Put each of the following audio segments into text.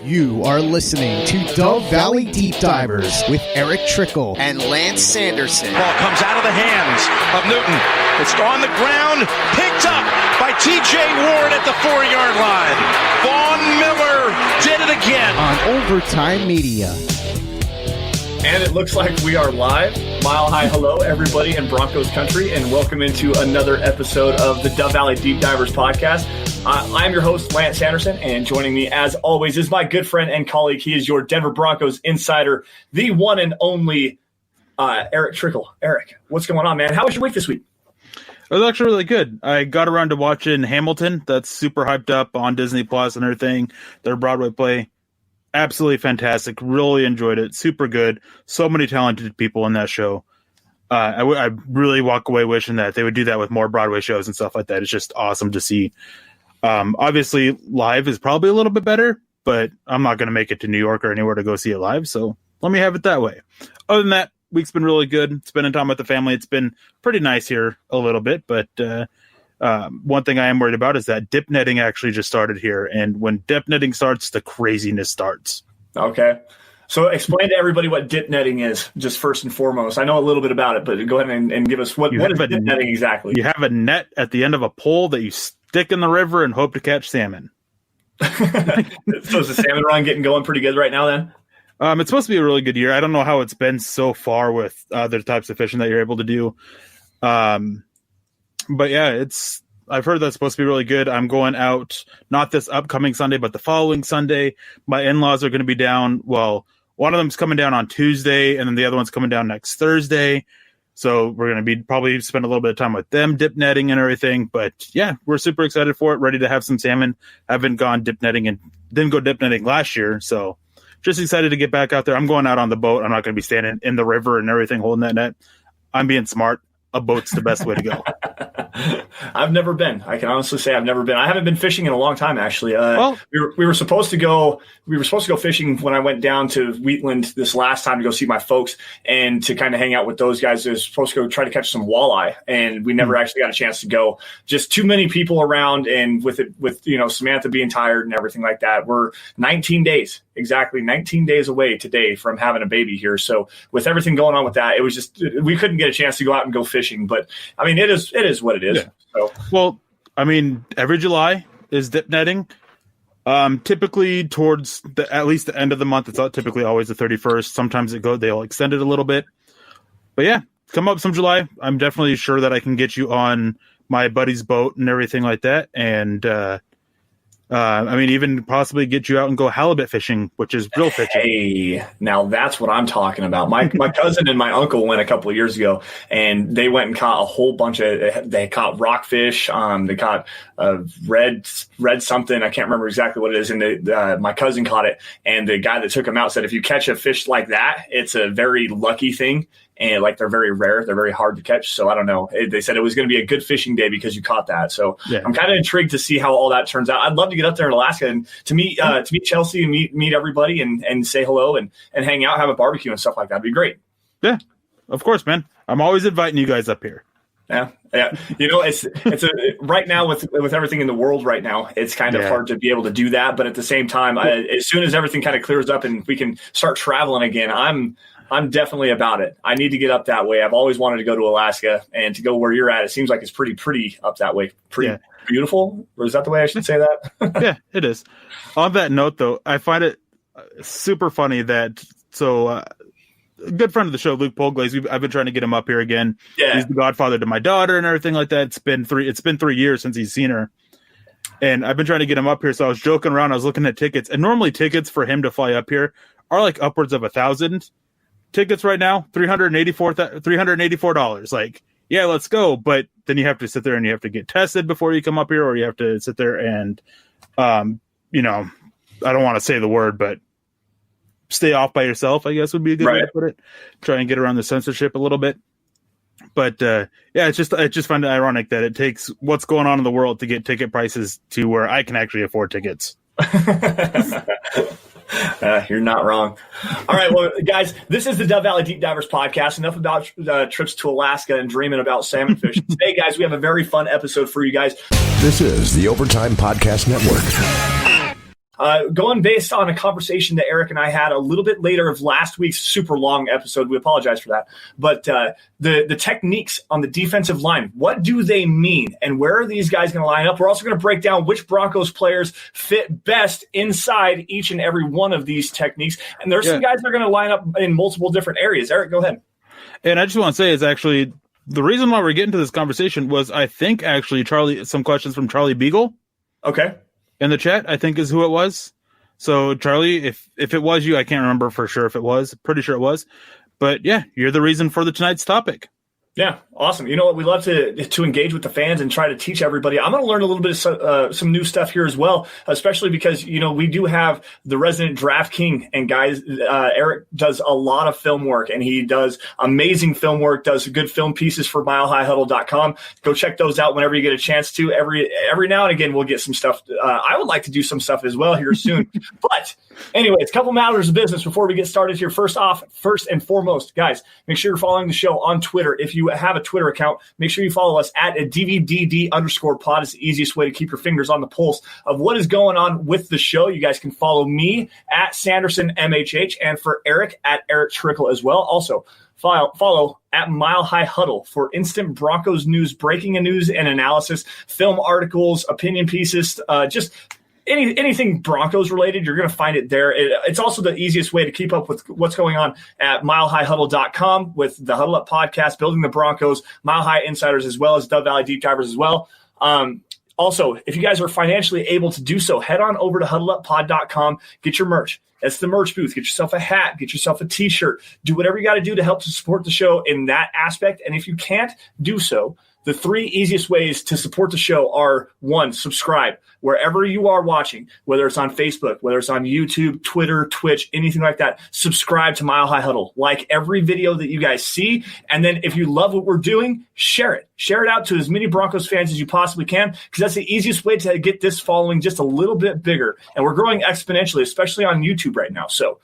You are listening to Dove Valley Deep Divers with Erick Trickel and Lance Sanderson. Ball comes out of the hands of Newton. It's on the ground, picked up by T.J. Ward at the 4-yard line. Vaughn Miller did it again. On Overtime Media. And it looks like we are live. Mile high hello, everybody in Broncos country, and welcome into another episode of the Dove Valley Deep Divers podcast. I'm your host, Lance Sanderson, and joining me, as always, is my good friend and colleague. He is your Denver Broncos insider, the one and only Erick Trickel. Erick, what's going on, man? How was your week this week? It was actually really good. I got around to watching Hamilton. That's super hyped up on Disney Plus and everything. Their Broadway play. Absolutely fantastic. Really enjoyed it. Super good. So many talented people in that show. I really walk away wishing that they would do that with more Broadway shows and stuff like that. It's just awesome to see. Obviously, live is probably a little bit better, but I'm not going to make it to New York or anywhere to go see it live, so let me have it that way. Other than that, week's been really good. Spending time with the family. It's been pretty nice here a little bit, but one thing I am worried about is that dip netting actually just started here, and when dip netting starts, the craziness starts. Okay. So explain to everybody what dip netting is, just first and foremost. I know a little bit about it, but go ahead and give us what is dip netting exactly? You have a net at the end of a pole that you stick in the river and hope to catch salmon. So is the salmon run getting going pretty good right now then? It's supposed to be a really good year. I don't know how it's been so far with other types of fishing that you're able to do. But yeah, I've heard that's supposed to be really good. I'm going out, not this upcoming Sunday, but the following Sunday. My in-laws are going to be down. Well, one of them's coming down on Tuesday, and then the other one's coming down next Thursday. So we're going to be probably spend a little bit of time with them dip netting and everything. But yeah, we're super excited for it. Ready to have some salmon. Haven't gone dip netting and didn't go dip netting last year. So just excited to get back out there. I'm going out on the boat. I'm not going to be standing in the river and everything holding that net. I'm being smart. A boat's the best way to go. I've never been. I can honestly say I've never been. I haven't been fishing in a long time, actually. We were supposed to go fishing when I went down to Wheatland this last time to go see my folks and to kind of hang out with those guys. I was supposed to go try to catch some walleye, and we never actually got a chance to go. Just too many people around, and with Samantha being tired and everything like that. We're 19 days away today from having a baby here. So with everything going on with that, it was just we couldn't get a chance to go out and go fishing. But I mean, it is what it is. Yeah. So. Well, I mean, every July is dip netting. Typically towards at least the end of the month. It's typically always the 31st. Sometimes they'll extend it a little bit. But yeah, come up some July. I'm definitely sure that I can get you on my buddy's boat and everything like that. And I mean, even possibly get you out and go halibut fishing, which is real fishing. Hey, now that's what I'm talking about. My cousin and my uncle went a couple of years ago, and they went and caught a whole bunch of. They caught rockfish. They caught red something. I can't remember exactly what it is. And my cousin caught it, and the guy that took him out said, if you catch a fish like that, it's a very lucky thing. And like they're very rare, they're very hard to catch. So I don't know. They said it was going to be a good fishing day because you caught that. So yeah. I'm kind of intrigued to see how all that turns out. I'd love to get up there in Alaska and to meet Chelsea and meet everybody and say hello and hang out, have a barbecue and stuff like that. It'd be great. Yeah, of course, man. I'm always inviting you guys up here. Yeah. It's right now with everything in the world right now, it's kind of hard to be able to do that. But at the same time, as soon as everything kind of clears up and we can start traveling again, I'm definitely about it. I need to get up that way. I've always wanted to go to Alaska, and to go where you're at, it seems like it's pretty up that way. Pretty beautiful. Or is that the way I should say that? Yeah, it is. On that note, though, I find it super funny that a good friend of the show, Luke Polglaze, I've been trying to get him up here again. Yeah. He's the godfather to my daughter and everything like that. It's been 3 years since he's seen her. And I've been trying to get him up here, so I was joking around. I was looking at tickets, and normally tickets for him to fly up here are like upwards of $1,000. Tickets right now, $384. Like, yeah, let's go. But then you have to sit there and you have to get tested before you come up here, or you have to sit there and, I don't want to say the word, but stay off by yourself, I guess would be a good way to put it. Try and get around the censorship a little bit. But I just find it ironic that it takes what's going on in the world to get ticket prices to where I can actually afford tickets. You're not wrong. All right, well, guys, this is the Dove Valley Deep Divers podcast. Enough about trips to Alaska and dreaming about salmon fishing. Today, guys, we have a very fun episode for you guys. This is the Overtime Podcast Network. going based on a conversation that Eric and I had a little bit later of last week's super long episode. We apologize for that. But the techniques on the defensive line, what do they mean? And where are these guys going to line up? We're also going to break down which Broncos players fit best inside each and every one of these techniques. And there's some guys that are going to line up in multiple different areas. Eric, go ahead. And I just want to say is actually the reason why we're getting to this conversation was I think actually some questions from Charlie Beagle. Okay. In the chat, I think is who it was. So Charlie, if it was you, I can't remember for sure if it was. Pretty sure it was. But yeah, you're the reason for tonight's topic. Yeah, awesome. You know what? We love to engage with the fans and try to teach everybody. I'm going to learn a little bit of some new stuff here as well, especially because, we do have the resident draft king. And guys, Eric does a lot of film work, and he does amazing film work, does good film pieces for milehighhuddle.com. Go check those out whenever you get a chance to. Every now and again, we'll get some stuff. I would like to do some stuff as well here soon. But anyways, a couple matters of business before we get started here. First and foremost, guys, make sure you're following the show on Twitter. If you have a Twitter account, make sure you follow us at a DVDD_pod. It's the easiest way to keep your fingers on the pulse of what is going on with the show. You guys can follow me at Sanderson MHH and for Eric at Erick Trickel as well. Also, follow at Mile High Huddle for instant Broncos news, breaking news and analysis, film articles, opinion pieces, just anything Broncos related, you're going to find it there. It's also the easiest way to keep up with what's going on at milehighhuddle.com with the Huddle Up podcast, Building the Broncos, Mile High Insiders, as well as Dove Valley Deep Divers as well. Also, if you guys are financially able to do so, head on over to huddleuppod.com, get your merch. That's the merch booth. Get yourself a hat. Get yourself a T-shirt. Do whatever you got to do to help to support the show in that aspect. And if you can't do so, the three easiest ways to support the show are, 1, subscribe wherever you are watching, whether it's on Facebook, whether it's on YouTube, Twitter, Twitch, anything like that. Subscribe to Mile High Huddle. Like every video that you guys see. And then if you love what we're doing, share it. Share it out to as many Broncos fans as you possibly can, because that's the easiest way to get this following just a little bit bigger. And we're growing exponentially, especially on YouTube right now. So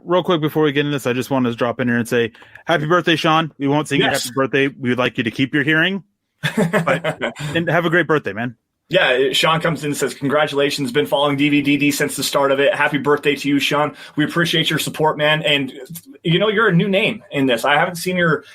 real quick before we get into this, I just wanted to drop in here and say, happy birthday, Sean. We won't sing your happy birthday. We would like you to keep your hearing. And have a great birthday, man. Yeah, Sean comes in and says, congratulations, been following DVDD since the start of it. Happy birthday to you, Sean. We appreciate your support, man. And you're a new name in this. I haven't seen your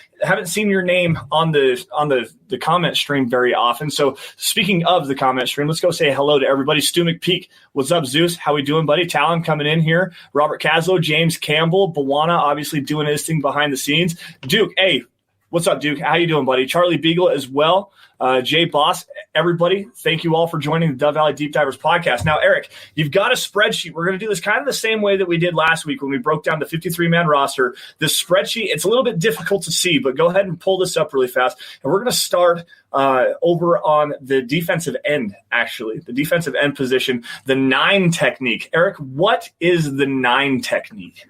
name on the comment stream very often. So speaking of the comment stream, let's go say hello to everybody. Stu McPeak, what's up, Zeus? How we doing, buddy? Talon coming in here. Robert Caslow, James Campbell, Bawana obviously doing his thing behind the scenes. Duke, hey, what's up, Duke? How you doing, buddy? Charlie Beagle as well. Jay Boss, everybody, thank you all for joining the Dove Valley Deep Divers podcast. Now, Eric, you've got a spreadsheet. We're going to do this kind of the same way that we did last week when we broke down the 53-man roster. This spreadsheet, it's a little bit difficult to see, but go ahead and pull this up really fast. And we're going to start over on the defensive end, actually, the defensive end position, the 9 technique. Eric, what is the 9 technique?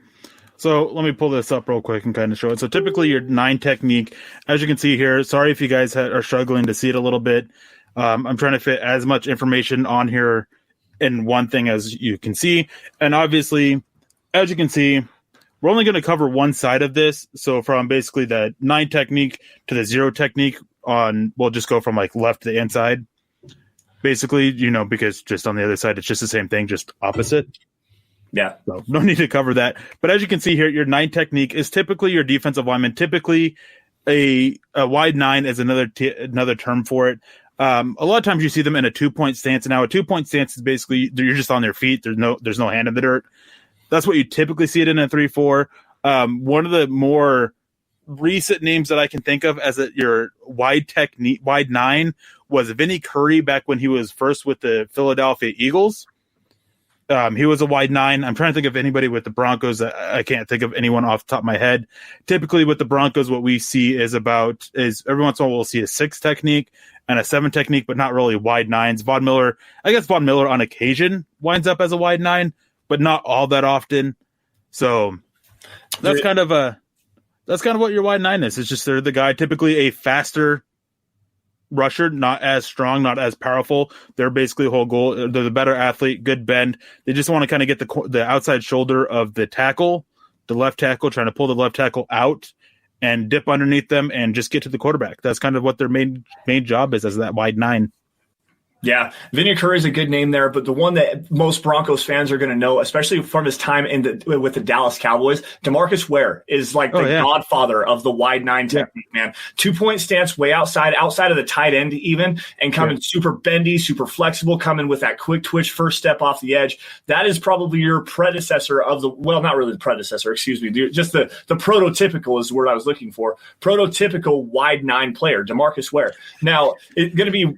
So let me pull this up real quick and kind of show it. So typically your 9 technique, as you can see here, sorry if you guys are struggling to see it a little bit. I'm trying to fit as much information on here in one thing as you can see. And obviously, as you can see, we're only going to cover one side of this. So from basically the 9 technique to the 0 technique we'll just go from like left to the inside. Basically, because just on the other side, it's just the same thing, just opposite. Yeah. So no need to cover that. But as you can see here, your 9 technique is typically your defensive lineman. Typically, a wide 9 is another term for it. A lot of times you see them in a 2-point stance. Now, a 2-point stance is basically you're just on their feet. There's no hand in the dirt. That's what you typically see it in a 3-4. One of the more recent names that I can think of as your wide 9 was Vinny Curry back when he was first with the Philadelphia Eagles. He was a wide 9. I'm trying to think of anybody with the Broncos. I can't think of anyone off the top of my head. Typically with the Broncos, what we see is every once in a while we'll see a 6 technique and a 7 technique, but not really wide 9s. Von Miller on occasion winds up as a wide 9, but not all that often. So that's kind of what your wide 9 is. It's just they're the guy, typically a faster rusher, not as strong, not as powerful. They're basically whole goal. They're the better athlete, good bend. They just want to kind of get the outside shoulder of the tackle, the left tackle, trying to pull the left tackle out and dip underneath them and just get to the quarterback. That's kind of what their main job is as that wide 9. Yeah, Vinny Curry is a good name there, but the one that most Broncos fans are going to know, especially from his time with the Dallas Cowboys, DeMarcus Ware is like the godfather of the wide 9 technique, man. 2-point stance way outside of the tight end even, and coming super bendy, super flexible, coming with that quick twitch first step off the edge. That is probably your predecessor of not really the predecessor, excuse me, just the prototypical is the word I was looking for. Prototypical wide 9 player, DeMarcus Ware. Now, it's going to be...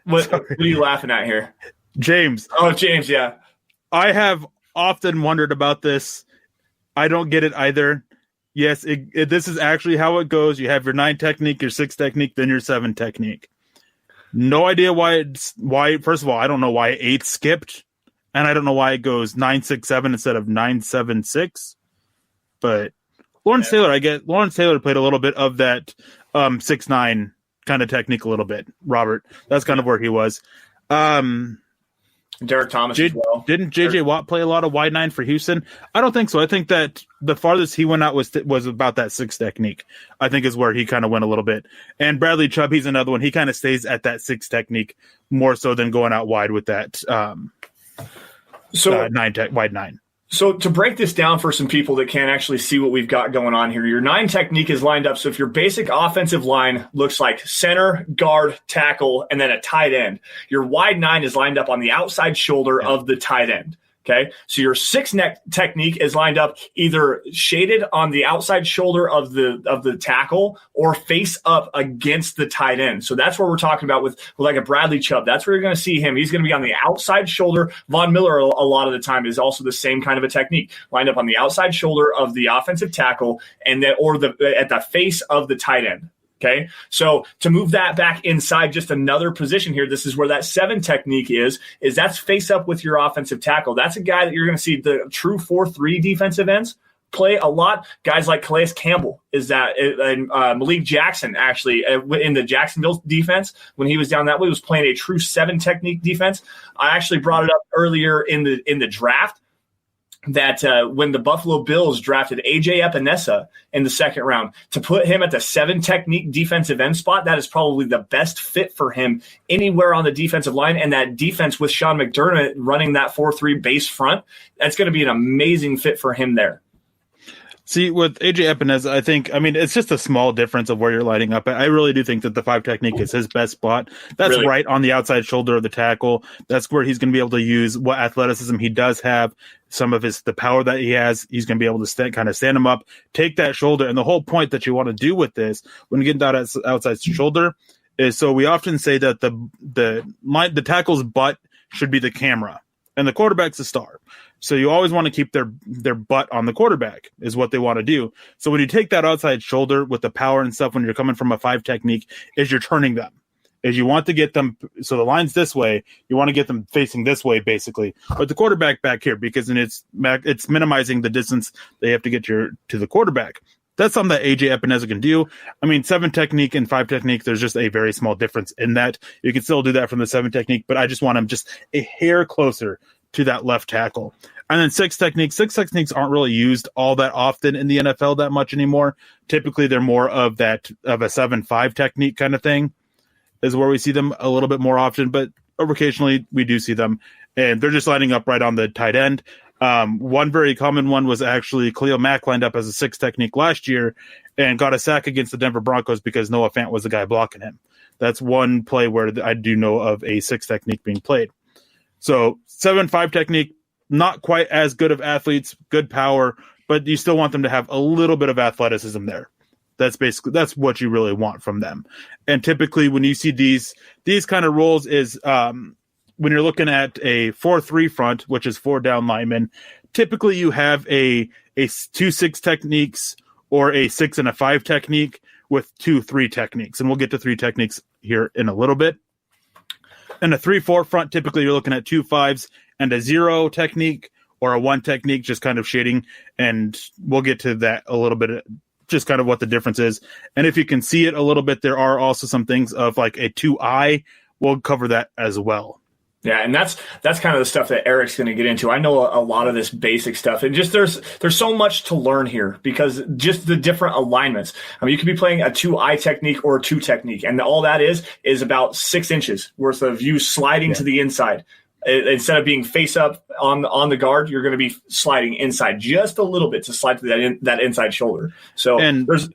What are you laughing at here? James. Oh, James, yeah. I have often wondered about this. I don't get it either. Yes, this is actually how it goes. You have your 9 technique, your 6 technique, then your 7 technique. No idea why. First of all, I don't know why 8 skipped, and I don't know why it goes 9-6-7 instead of 9-7-6. But Lawrence Taylor played a little bit of that 6-9 kind of technique a little bit, Robert. That's kind of where he was. Derek Thomas as well. Didn't J.J. Watt play a lot of wide 9 for Houston? I don't think so. I think that the farthest he went out was about that 6 technique. I think is where he kind of went a little bit. And Bradley Chubb, he's another one. He kind of stays at that 6 technique more so than going out wide with that wide 9. So to break this down for some people that can't actually see what we've got going on here, your 9 technique is lined up. So if your basic offensive line looks like center, guard, tackle, and then a tight end, your wide 9 is lined up on the outside shoulder of the tight end. Okay, so your 6 technique is lined up either shaded on the outside shoulder of the tackle or face up against the tight end. So that's what we're talking about with like a Bradley Chubb. That's where you're going to see him. He's going to be on the outside shoulder. Von Miller a lot of the time is also the same kind of a technique, lined up on the outside shoulder of the offensive tackle and then at the face of the tight end. Okay, so to move that back inside just another position here, this is where that 7 technique is that's face up with your offensive tackle. That's a guy that you're going to see the true 4-3 defensive ends play a lot. Guys like Calais Campbell is that, and Malik Jackson actually in the Jacksonville defense when he was down that way was playing a true 7 technique defense. I actually brought it up earlier in the draft that when the Buffalo Bills drafted A.J. Epinesa in the 2nd round, to put him at the 7 technique defensive end spot, that is probably the best fit for him anywhere on the defensive line. And that defense with Sean McDermott running that 4-3 base front, that's going to be an amazing fit for him there. See, with AJ Epinesa, it's just a small difference of where you're lighting up. I really do think that the 5 technique is his best spot. That's really right on the outside shoulder of the tackle. That's where he's going to be able to use what athleticism he does have, some of the power that he has. He's going to be able to kind of stand him up, take that shoulder. And the whole point that you want to do with this when you get that outside shoulder is, so we often say that the tackle's butt should be the camera and the quarterback's the star. So you always want to keep their butt on the quarterback is what they want to do. So when you take that outside shoulder with the power and stuff, when you're coming from a 5 technique, is you're turning them. Is you want to get them, so the line's this way, you want to get them facing this way basically, but the quarterback back here, because then it's minimizing the distance they have to get to the quarterback. That's something that AJ Epinesa can do. 7 technique and 5 technique, there's just a very small difference in that. You can still do that from the 7 technique, but I just want him just a hair closer to that left tackle. And then 6 techniques aren't really used all that often in the NFL that much anymore. Typically, they're more of a 7-5 technique kind of thing is where we see them a little bit more often, but occasionally we do see them. And they're just lining up right on the tight end. One very common one was actually Khalil Mack lined up as a 6 technique last year and got a sack against the Denver Broncos because Noah Fant was the guy blocking him. That's one play where I do know of a 6 technique being played. So 7-5 technique, not quite as good of athletes, good power, but you still want them to have a little bit of athleticism there. That's what you really want from them. And typically when you see these kind of roles is when you're looking at a 4-3 front, which is 4 down linemen, typically you have a 2-6 techniques or a 6 and a 5 technique with 2-3 techniques. And we'll get to 3 techniques here in a little bit. In a 3-4 front, typically you're looking at 2 5s and a 0 technique or a 1 technique, just kind of shading. And we'll get to that a little bit, just kind of what the difference is. And if you can see it a little bit, there are also some things of like a 2-eye. We'll cover that as well. Yeah, and that's kind of the stuff that Erick's going to get into. I know a lot of this basic stuff, and just there's so much to learn here because just the different alignments. I mean, you could be playing a 2-eye technique or a 2 technique, and all that is about 6 inches worth of you sliding to the inside. Instead of being face up on the guard, you're going to be sliding inside just a little bit to slide to that inside shoulder. So there's.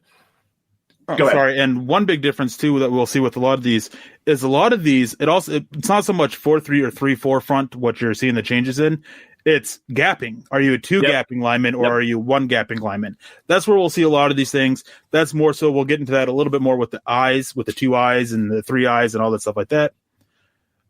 Sorry, and one big difference too that we'll see with a lot of these is it's not so much 4-3 or 3-4 front what you're seeing the changes in. It's gapping. Are you a 2 gapping lineman or are you 1 gapping lineman? That's where we'll see a lot of these things. That's more so. We'll get into that a little bit more with the eyes, with the 2 eyes and the 3 eyes and all that stuff like that.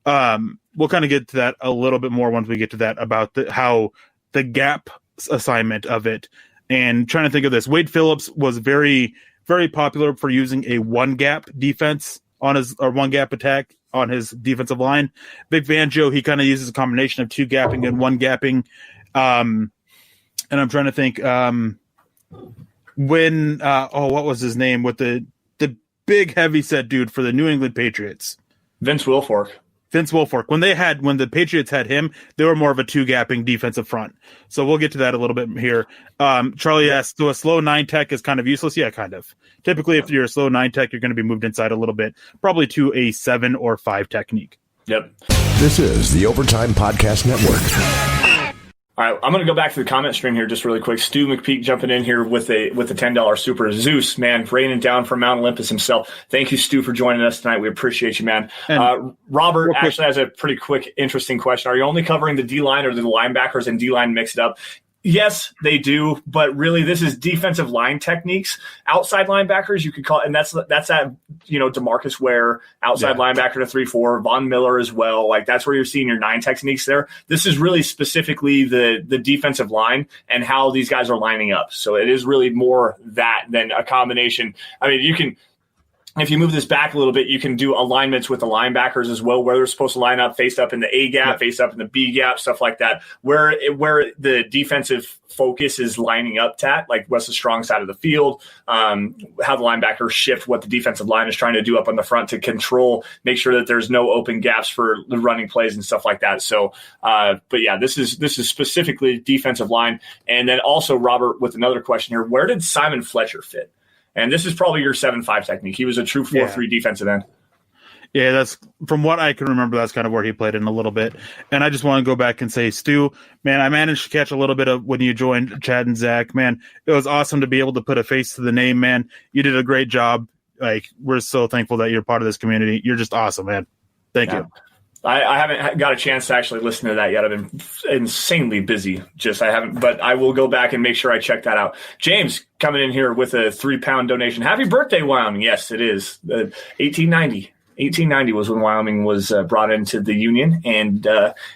We'll kind of get to that a little bit more once we get to that about how the gap assignment of it. And trying to think of this, Wade Phillips was very, very popular for using a 1 gap defense on his, or 1 gap attack on his defensive line. Vic Fangio, he kind of uses a combination of 2 gapping and 1 gapping. And I'm trying to think what was his name with the big heavy set dude for the New England Patriots? Vince Wilfork. When the Patriots had him, they were more of a 2 gapping defensive front. So we'll get to that a little bit here. Charlie asks, so a slow 9 tech is kind of useless? Yeah, kind of. Typically, if you're a slow 9 tech, you're going to be moved inside a little bit, probably to a 7 or 5 technique. Yep. This is the Overtime Podcast Network. All right, I'm going to go back to the comment stream here just really quick. Stu McPeak jumping in here with the $10 super. Zeus, man, raining down from Mount Olympus himself. Thank you, Stu, for joining us tonight. We appreciate you, man. Robert actually has a pretty quick, interesting question. Are you only covering the D-line or the linebackers and D-line mixed up? Yes, they do, but really this is defensive line techniques. Outside linebackers, you could call it, and that's that, DeMarcus Ware, outside linebacker to 3-4, Von Miller as well. Like that's where you're seeing your 9 techniques there. This is really specifically the defensive line and how these guys are lining up. So it is really more that than a combination. I mean, you can, if you move this back a little bit, you can do alignments with the linebackers as well, where they're supposed to line up, face up in the A gap, face up in the B gap, stuff like that, where the defensive focus is lining up at, like what's the strong side of the field, how the linebackers shift what the defensive line is trying to do up on the front to control, make sure that there's no open gaps for the running plays and stuff like that. So, but yeah, this is specifically defensive line. And then also, Robert, with another question here, where did Simon Fletcher fit? And this is probably your 7-5 technique. He was a true 4-3 defensive end. Yeah, that's from what I can remember. That's kind of where he played in a little bit. And I just want to go back and say, Stu, man, I managed to catch a little bit of when you joined Chad and Zach. Man, it was awesome to be able to put a face to the name, man. You did a great job. Like, we're so thankful that you're part of this community. You're just awesome, man. Thank you. I haven't got a chance to actually listen to that yet. I've been insanely busy. But I will go back and make sure I check that out. James coming in here with a £3 donation. Happy birthday, Wyoming. Yes, it is. 1890. 1890 was when Wyoming was brought into the Union. And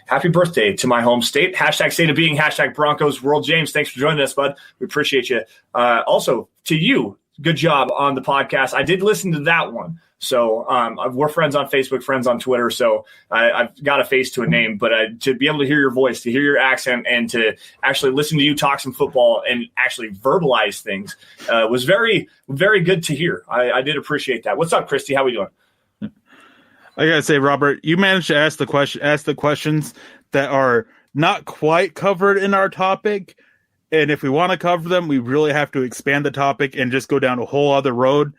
happy birthday to my home state. Hashtag state of being, hashtag Broncos World. James, thanks for joining us, bud. We appreciate you. Also, to you, good job on the podcast. I did listen to that one. So we're friends on Facebook, friends on Twitter. So I've got a face to a name, but to be able to hear your voice, to hear your accent, and to actually listen to you talk some football and actually verbalize things was very, very good to hear. I did appreciate that. What's up, Christy? How we doing? I gotta say, Robert, you managed to ask the questions that are not quite covered in our topic. And if we want to cover them, we really have to expand the topic and just go down a whole other road.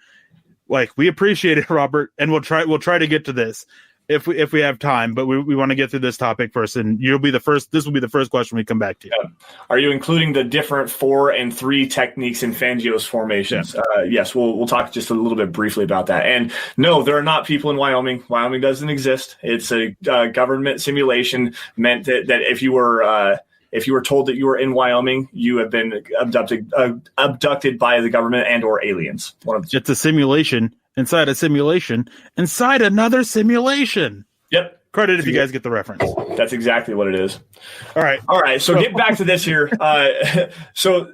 Like, we appreciate it, Robert, and we'll try to get to this if we have time, but we want to get through this topic first, and this will be the first question we come back to. Yeah. Are you including the different 4 and 3 techniques in Fangio's formations? Yeah. Yes, we'll talk just a little bit briefly about that. And no, there are not people in Wyoming. Wyoming doesn't exist. It's a government simulation meant that if you were told that you were in Wyoming, you have been abducted by the government and or aliens. It's a simulation inside a simulation inside another simulation. Yep. Credit if you guys get the reference. That's exactly what it is. All right. So get back to this here. So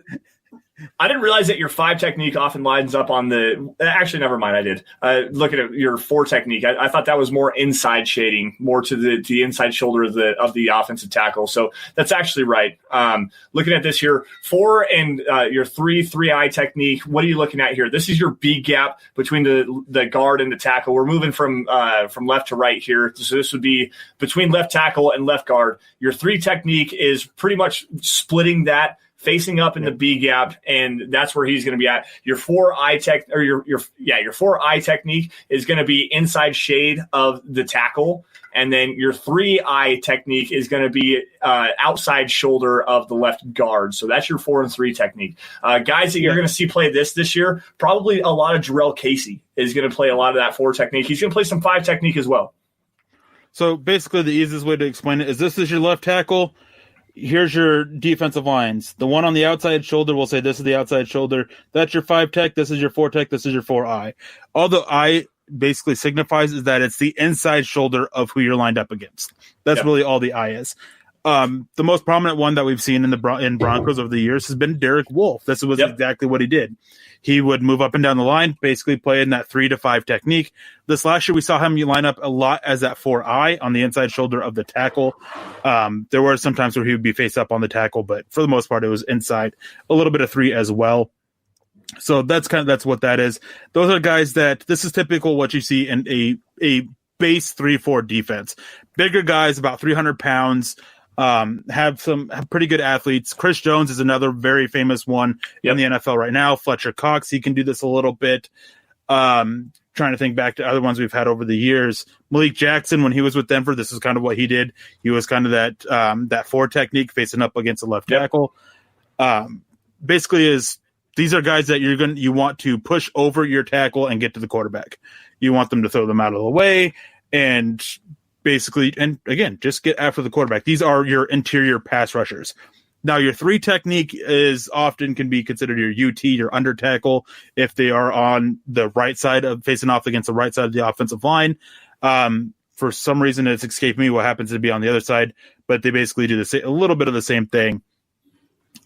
I didn't realize that your 5 technique often lines up on the. Actually, never mind. I did. Looking at your 4 technique, I thought that was more inside shading, more to the inside shoulder of the offensive tackle. So that's actually right. Looking at this here, 4 and your 3-eye technique. What are you looking at here? This is your B gap between the guard and the tackle. We're moving from left to right here. So this would be between left tackle and left guard. Your 3 technique is pretty much splitting that, facing up in the B gap, and that's where he's going to be at. Your 4-eye your 4-eye technique is going to be inside shade of the tackle, and then your 3-eye technique is going to be outside shoulder of the left guard. So that's your 4 and 3 technique. Guys that you're going to see play this year, probably a lot of Jarrell Casey is going to play a lot of that 4 technique. He's going to play some 5 technique as well. So basically, the easiest way to explain it is this is your left tackle. Here's your defensive lines. The one on the outside shoulder will say this is the outside shoulder. That's your 5 tech. This is your 4 tech. This is your 4-eye. All the eye basically signifies is that it's the inside shoulder of who you're lined up against. That's really all the eye is. The most prominent one that we've seen in Broncos over the years has been Derek Wolfe. This was exactly what he did. He would move up and down the line, basically play in that 3 to 5 technique. This last year, we saw him line up a lot as that 4-eye on the inside shoulder of the tackle. There were some times where he would be face up on the tackle, but for the most part, it was inside. A little bit of 3 as well. So that's what that is. Those are guys that this is typical what you see in a base 3-4 defense. Bigger guys, about 300 pounds. Have pretty good athletes. Chris Jones is another very famous one in the NFL right now. Fletcher Cox, he can do this a little bit. Trying to think back to other ones we've had over the years. Malik Jackson, when he was with Denver, this is kind of what he did. He was kind of that 4 technique facing up against the left tackle. Basically, these are guys that you want to push over your tackle and get to the quarterback. You want them to throw them out of the way and basically, and again, just get after the quarterback. These are your interior pass rushers. Now, your 3 technique can be considered your UT, your under tackle, if they are on the right side of facing off against the right side of the offensive line. For some reason, it's escaped me what happens to be on the other side, but they basically do a little bit of the same thing.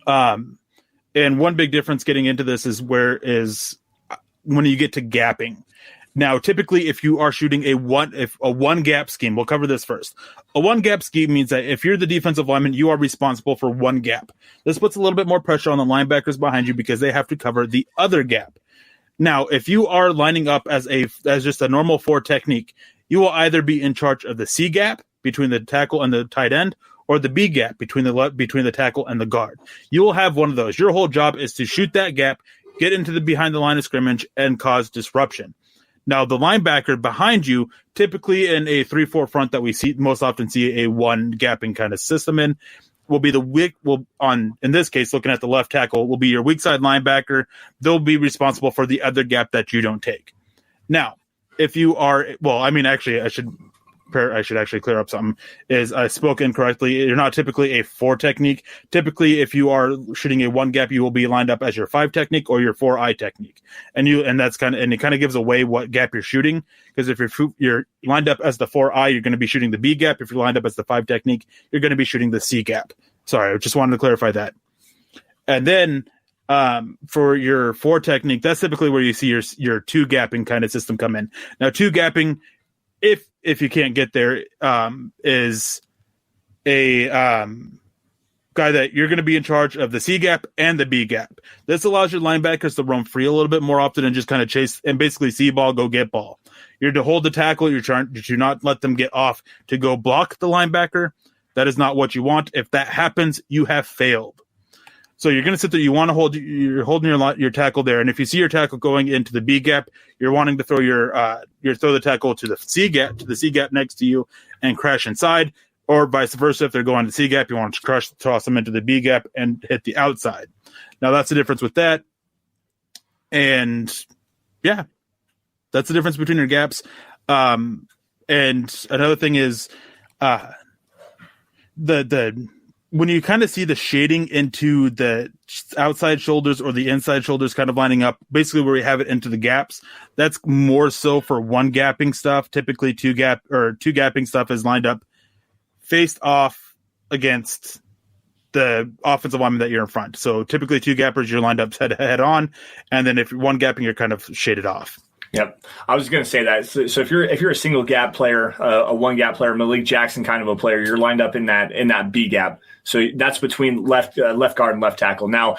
And one big difference getting into this is when you get to gapping. Now, typically, if you are shooting a one gap scheme, we'll cover this first. A one gap scheme means that if you're the defensive lineman, you are responsible for one gap. This puts a little bit more pressure on the linebackers behind you because they have to cover the other gap. Now, if you are lining up as just a normal 4 technique, you will either be in charge of the C gap between the tackle and the tight end, or the B gap between the tackle and the guard. You will have one of those. Your whole job is to shoot that gap, get into behind the line of scrimmage, and cause disruption. Now, the linebacker behind you, typically in a 3-4 front that we most often see a 1 gapping kind of system in, will be in this case, looking at the left tackle, will be your weak side linebacker. They'll be responsible for the other gap that you don't take. Now, if you are, I should actually clear up something. I spoke incorrectly. You're not typically a 4 technique. Typically, if you are shooting a 1 gap, you will be lined up as your 5 technique or your 4-eye technique. And it kind of gives away what gap you're shooting, because if you're lined up as the 4-eye, you're going to be shooting the B gap. If you're lined up as the 5 technique, you're going to be shooting the C gap. Sorry, I just wanted to clarify that. And then for your 4 technique, that's typically where you see your 2 gapping kind of system come in. Now, 2 gapping, if you can't get there, is a guy that you're going to be in charge of the C gap and the B gap. This allows your linebackers to roam free a little bit more often and just kind of chase and basically see ball, go get ball. You're to hold the tackle. You're trying to not let them get off to go block the linebacker. That is not what you want. If that happens, you have failed. So you're going to sit there. You're holding your tackle there, and if you see your tackle going into the B gap, you're wanting to throw throw the tackle to the C gap next to you, and crash inside, or vice versa. If they're going to the C gap, you want to toss them into the B gap and hit the outside. Now that's the difference with that, and yeah, that's the difference between your gaps. And another thing is, when you kind of see the shading into the outside shoulders or the inside shoulders kind of lining up, basically where we have it into the gaps, that's more so for 1 gapping stuff. Typically 2 gapping stuff is lined up faced off against the offensive lineman that you're in front. So typically two gappers, you're lined up head on, and then if you're one gapping, you're kind of shaded off. Yep, I was going to say that. So if you're a single gap player, a one gap player, Malik Jackson kind of a player, you're lined up in that B gap. So that's between left guard and left tackle. Now,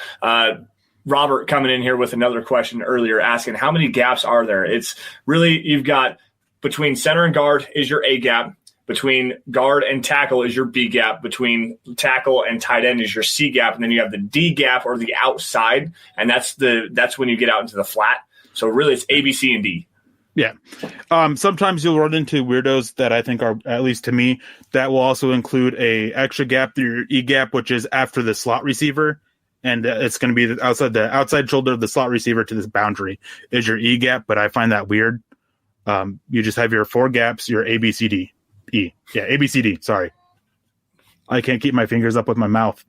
Robert coming in here with another question earlier, asking how many gaps are there? It's really, you've got between center and guard is your A gap. Between guard and tackle is your B gap. Between tackle and tight end is your C gap. And then you have the D gap, or the outside, and that's when you get out into the flat. So really it's A, B, C, and D. Yeah. Sometimes you'll run into weirdos that I think are, at least to me, that will also include a extra gap through your E gap, which is after the slot receiver. And it's going to be the outside shoulder of the slot receiver to this boundary is your E gap. But I find that weird. You just have your 4 gaps, your A, B, C, D, E. Yeah, A, B, C, D. Sorry. I can't keep my fingers up with my mouth.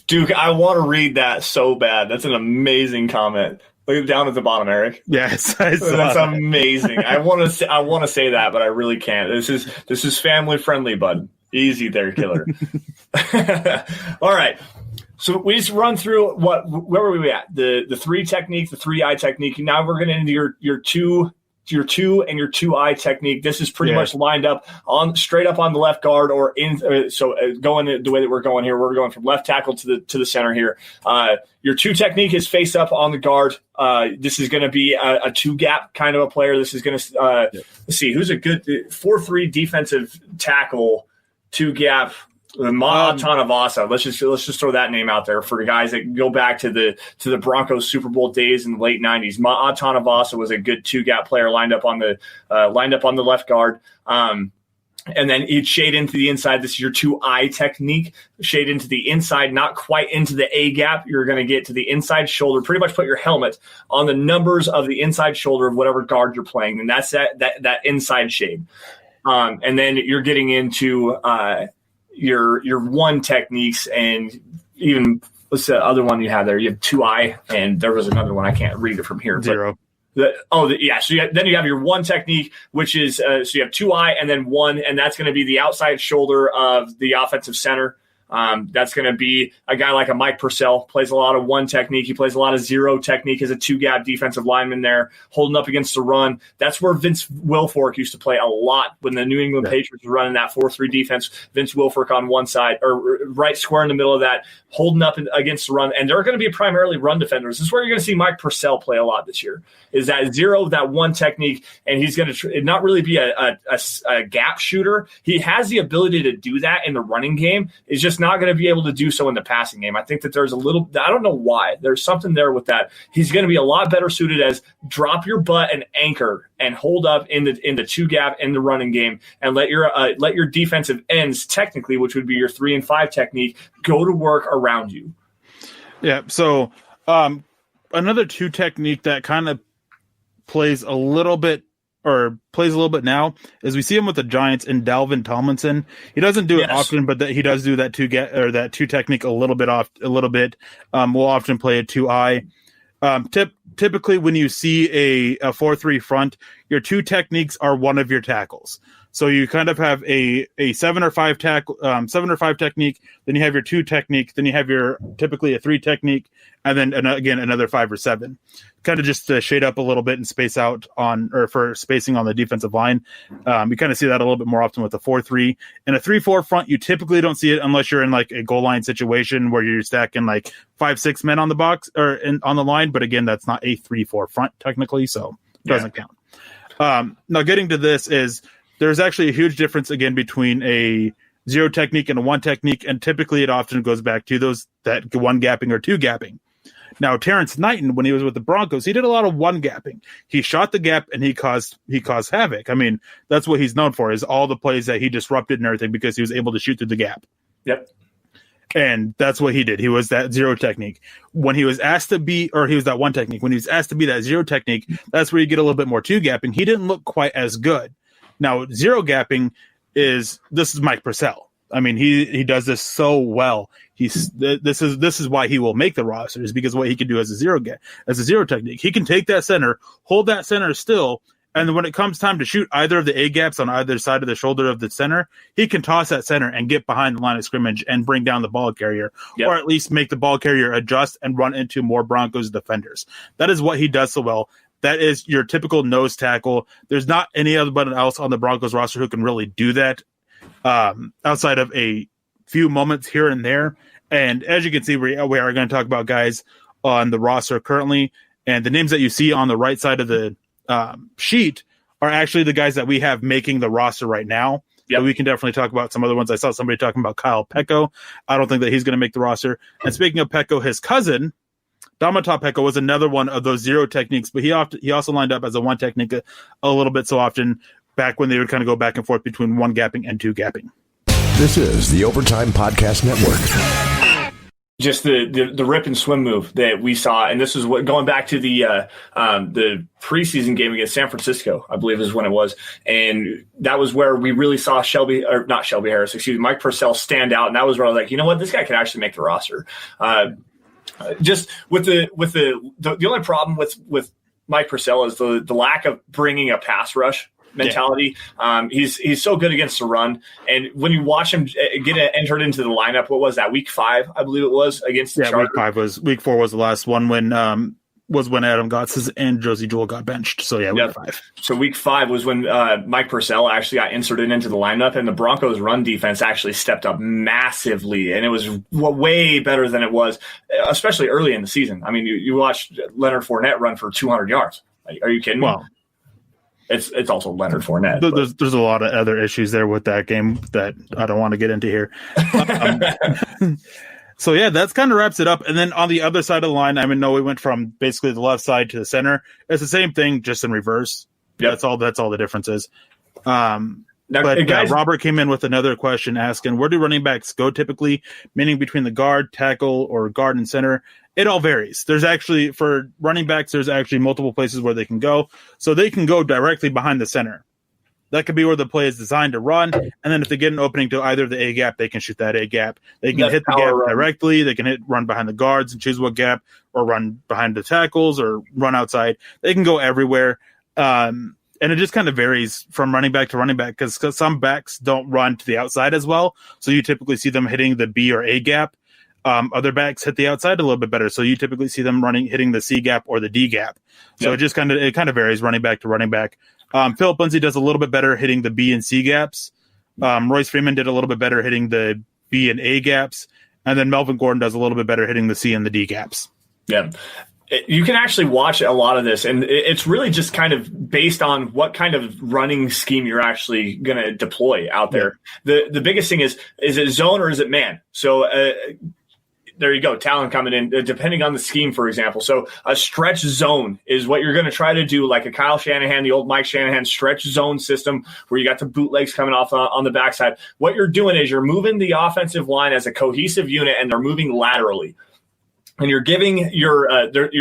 Duke, I want to read that so bad. That's an amazing comment. Look down at the bottom, Eric. Yes, that's amazing. I want to say that, but I really can't. This is family friendly, bud. Easy there, killer. All right. So we just run through where were we at? The 3 technique, the 3-eye technique. Now we're going into your 2 and your 2-eye technique. This is pretty much lined up straight up on the left guard, or in. Going the way that we're going here, we're going from left tackle to the center here. Your 2 technique is face up on the guard. This is going to be a 2 gap kind of a player. This is going to let's see who's a good 4-3 defensive tackle, 2 gap. Tanavasa. Let's just throw that name out there for guys that go back to the Broncos Super Bowl days in the late 90s. Tanavasa was a good 2 gap player lined up on the left guard. And then he'd shade into the inside. This is your 2-eye technique. Shade into the inside, not quite into the A gap. You're going to get to the inside shoulder. Pretty much put your helmet on the numbers of the inside shoulder of whatever guard you're playing, and that's that inside shade. And then you're getting into your 1 techniques, and even what's the other one you have there? You have 2-eye, and there was another one. I can't read it from here. 0. So then you have your 1 technique, which is so you have 2-eye and then 1, and that's going to be the outside shoulder of the offensive center. That's going to be a guy like a Mike Purcell, plays a lot of 1 technique. He plays a lot of 0 technique as a 2-gap defensive lineman there, holding up against the run. That's where Vince Wilfork used to play a lot when the New England Patriots were running that 4-3 defense. Vince Wilfork on one side, or right square in the middle of that, holding up against the run. And they're going to be primarily run defenders. This is where you're going to see Mike Purcell play a lot this year, is that 0, that 1 technique, and he's going to not really be a gap shooter. He has the ability to do that in the running game. It's just not going to be able to do so in the passing game. I think that there's a little, I don't know why, there's something there with that. He's going to be a lot better suited as drop your butt and anchor and hold up in the 2 gap in the running game, and let your defensive ends, technically, which would be your 3 and 5 technique, go to work around you. Yeah. So another 2 technique that kind of plays a little bit now is we see him with the Giants in Dalvin Tomlinson. He doesn't do it often, but he does do that 2 technique a little bit. We'll often play a 2-eye. Typically when you see a 4-3 front, your 2 techniques are one of your tackles. So you kind of have a 7 or 5 technique, then you have your 2 technique, then you have your typically a 3 technique, and then again another 5 or 7. Kind of just to shade up a little bit and space out for spacing on the defensive line. You kind of see that a little bit more often with a 4-3. In a 3-4 front, you typically don't see it unless you're in like a goal line situation where you're stacking like 5-6 men on the box or on the line. But again, that's not a 3-4 front technically, so it doesn't count. Now getting to this is, there's actually a huge difference again between a 0 technique and a 1 technique, and typically it often goes back to that 1 gapping or 2 gapping. Now, Terrence Knighton, when he was with the Broncos, he did a lot of 1 gapping. He shot the gap and he caused havoc. I mean, that's what he's known for, is all the plays that he disrupted and everything because he was able to shoot through the gap. Yep. And that's what he did. He was that 0 technique. When he was asked to be, or he was that 1 technique. When he was asked to be that 0 technique, that's where you get a little bit more 2 gapping. He didn't look quite as good. Now, 0 gapping this is Mike Purcell. I mean, he does this so well. This is why he will make the roster, is because what he can do as a 0 technique. He can take that center, hold that center still, And then when it comes time to shoot either of the A-gaps on either side of the shoulder of the center, he can toss that center and get behind the line of scrimmage and bring down the ball carrier, or at least make the ball carrier adjust and run into more Broncos defenders. That is what he does so well. That is your typical nose tackle. There's not anyone else on the Broncos roster who can really do that outside of a few moments here and there. And as you can see, we are going to talk about guys on the roster currently, and the names that you see on the right side of the sheet are actually the guys that we have making the roster right now. Yeah, we can definitely talk about some other ones. I saw somebody talking about Kyle Pecco. I don't think that he's going to make the roster. And speaking of Pecco, his cousin, Domata Pecco, was another one of those zero techniques, but he also lined up as a one technique a little bit so often back when they would kind of go back and forth between one gapping and two gapping. This is the Overtime Podcast Network. Just the rip and swim move that we saw, and this is what going back to the preseason game against San Francisco, I believe is when it was, and that was where we really saw Mike Purcell stand out, and that was where I was like, you know what, this guy could actually make the roster. Just with the only problem with Mike Purcell is the lack of bringing a pass rush mentality. Yeah. He's so good against the run, and when you watch him get entered into the lineup, what was that, week 5 I believe it was against the Chargers? Week 4 was the last one when Adam Gotts and Josie Jewell got benched. So week 5. So week 5 was when Mike Purcell actually got inserted into the lineup, and the Broncos run defense actually stepped up massively, and it was way better than it was, especially early in the season. I mean, you watched Leonard Fournette run for 200 yards. Are you kidding me? Well, it's also Leonard Fournette. There's a lot of other issues there with that game that I don't want to get into here. So yeah, that's kind of wraps it up. And then on the other side of the line, we went from basically the left side to the center. It's the same thing, just in reverse. Yep. That's all the difference is. Robert came in with another question asking, where do running backs go typically? Meaning between the guard, tackle, or guard and center. It all varies. There's actually, for running backs, there's actually multiple places where they can go. So they can go directly behind the center. That could be where the play is designed to run. And then if they get an opening to either the A-gap, they can shoot that A-gap. They can hit the gap directly. They can run behind the guards and choose what gap, or run behind the tackles, or run outside. They can go everywhere. And it just kind of varies from running back to running back, because some backs don't run to the outside as well. So you typically see them hitting the B or A gap. Other backs hit the outside a little bit better, so you typically see them hitting the C gap or the D gap. So it kind of varies running back to running back. Philip Lindsay does a little bit better hitting the B and C gaps. Royce Freeman did a little bit better hitting the B and A gaps, and then Melvin Gordon does a little bit better hitting the C and the D gaps. Yeah. You can actually watch a lot of this, and it's really just kind of based on what kind of running scheme you're actually going to deploy out there. The biggest thing is it zone or is it man? So there you go, talent coming in, depending on the scheme, for example. So a stretch zone is what you're going to try to do, like a Kyle Shanahan, the old Mike Shanahan stretch zone system, where you got the bootlegs coming off on the backside. What you're doing is you're moving the offensive line as a cohesive unit, and they're moving laterally. And you're giving you're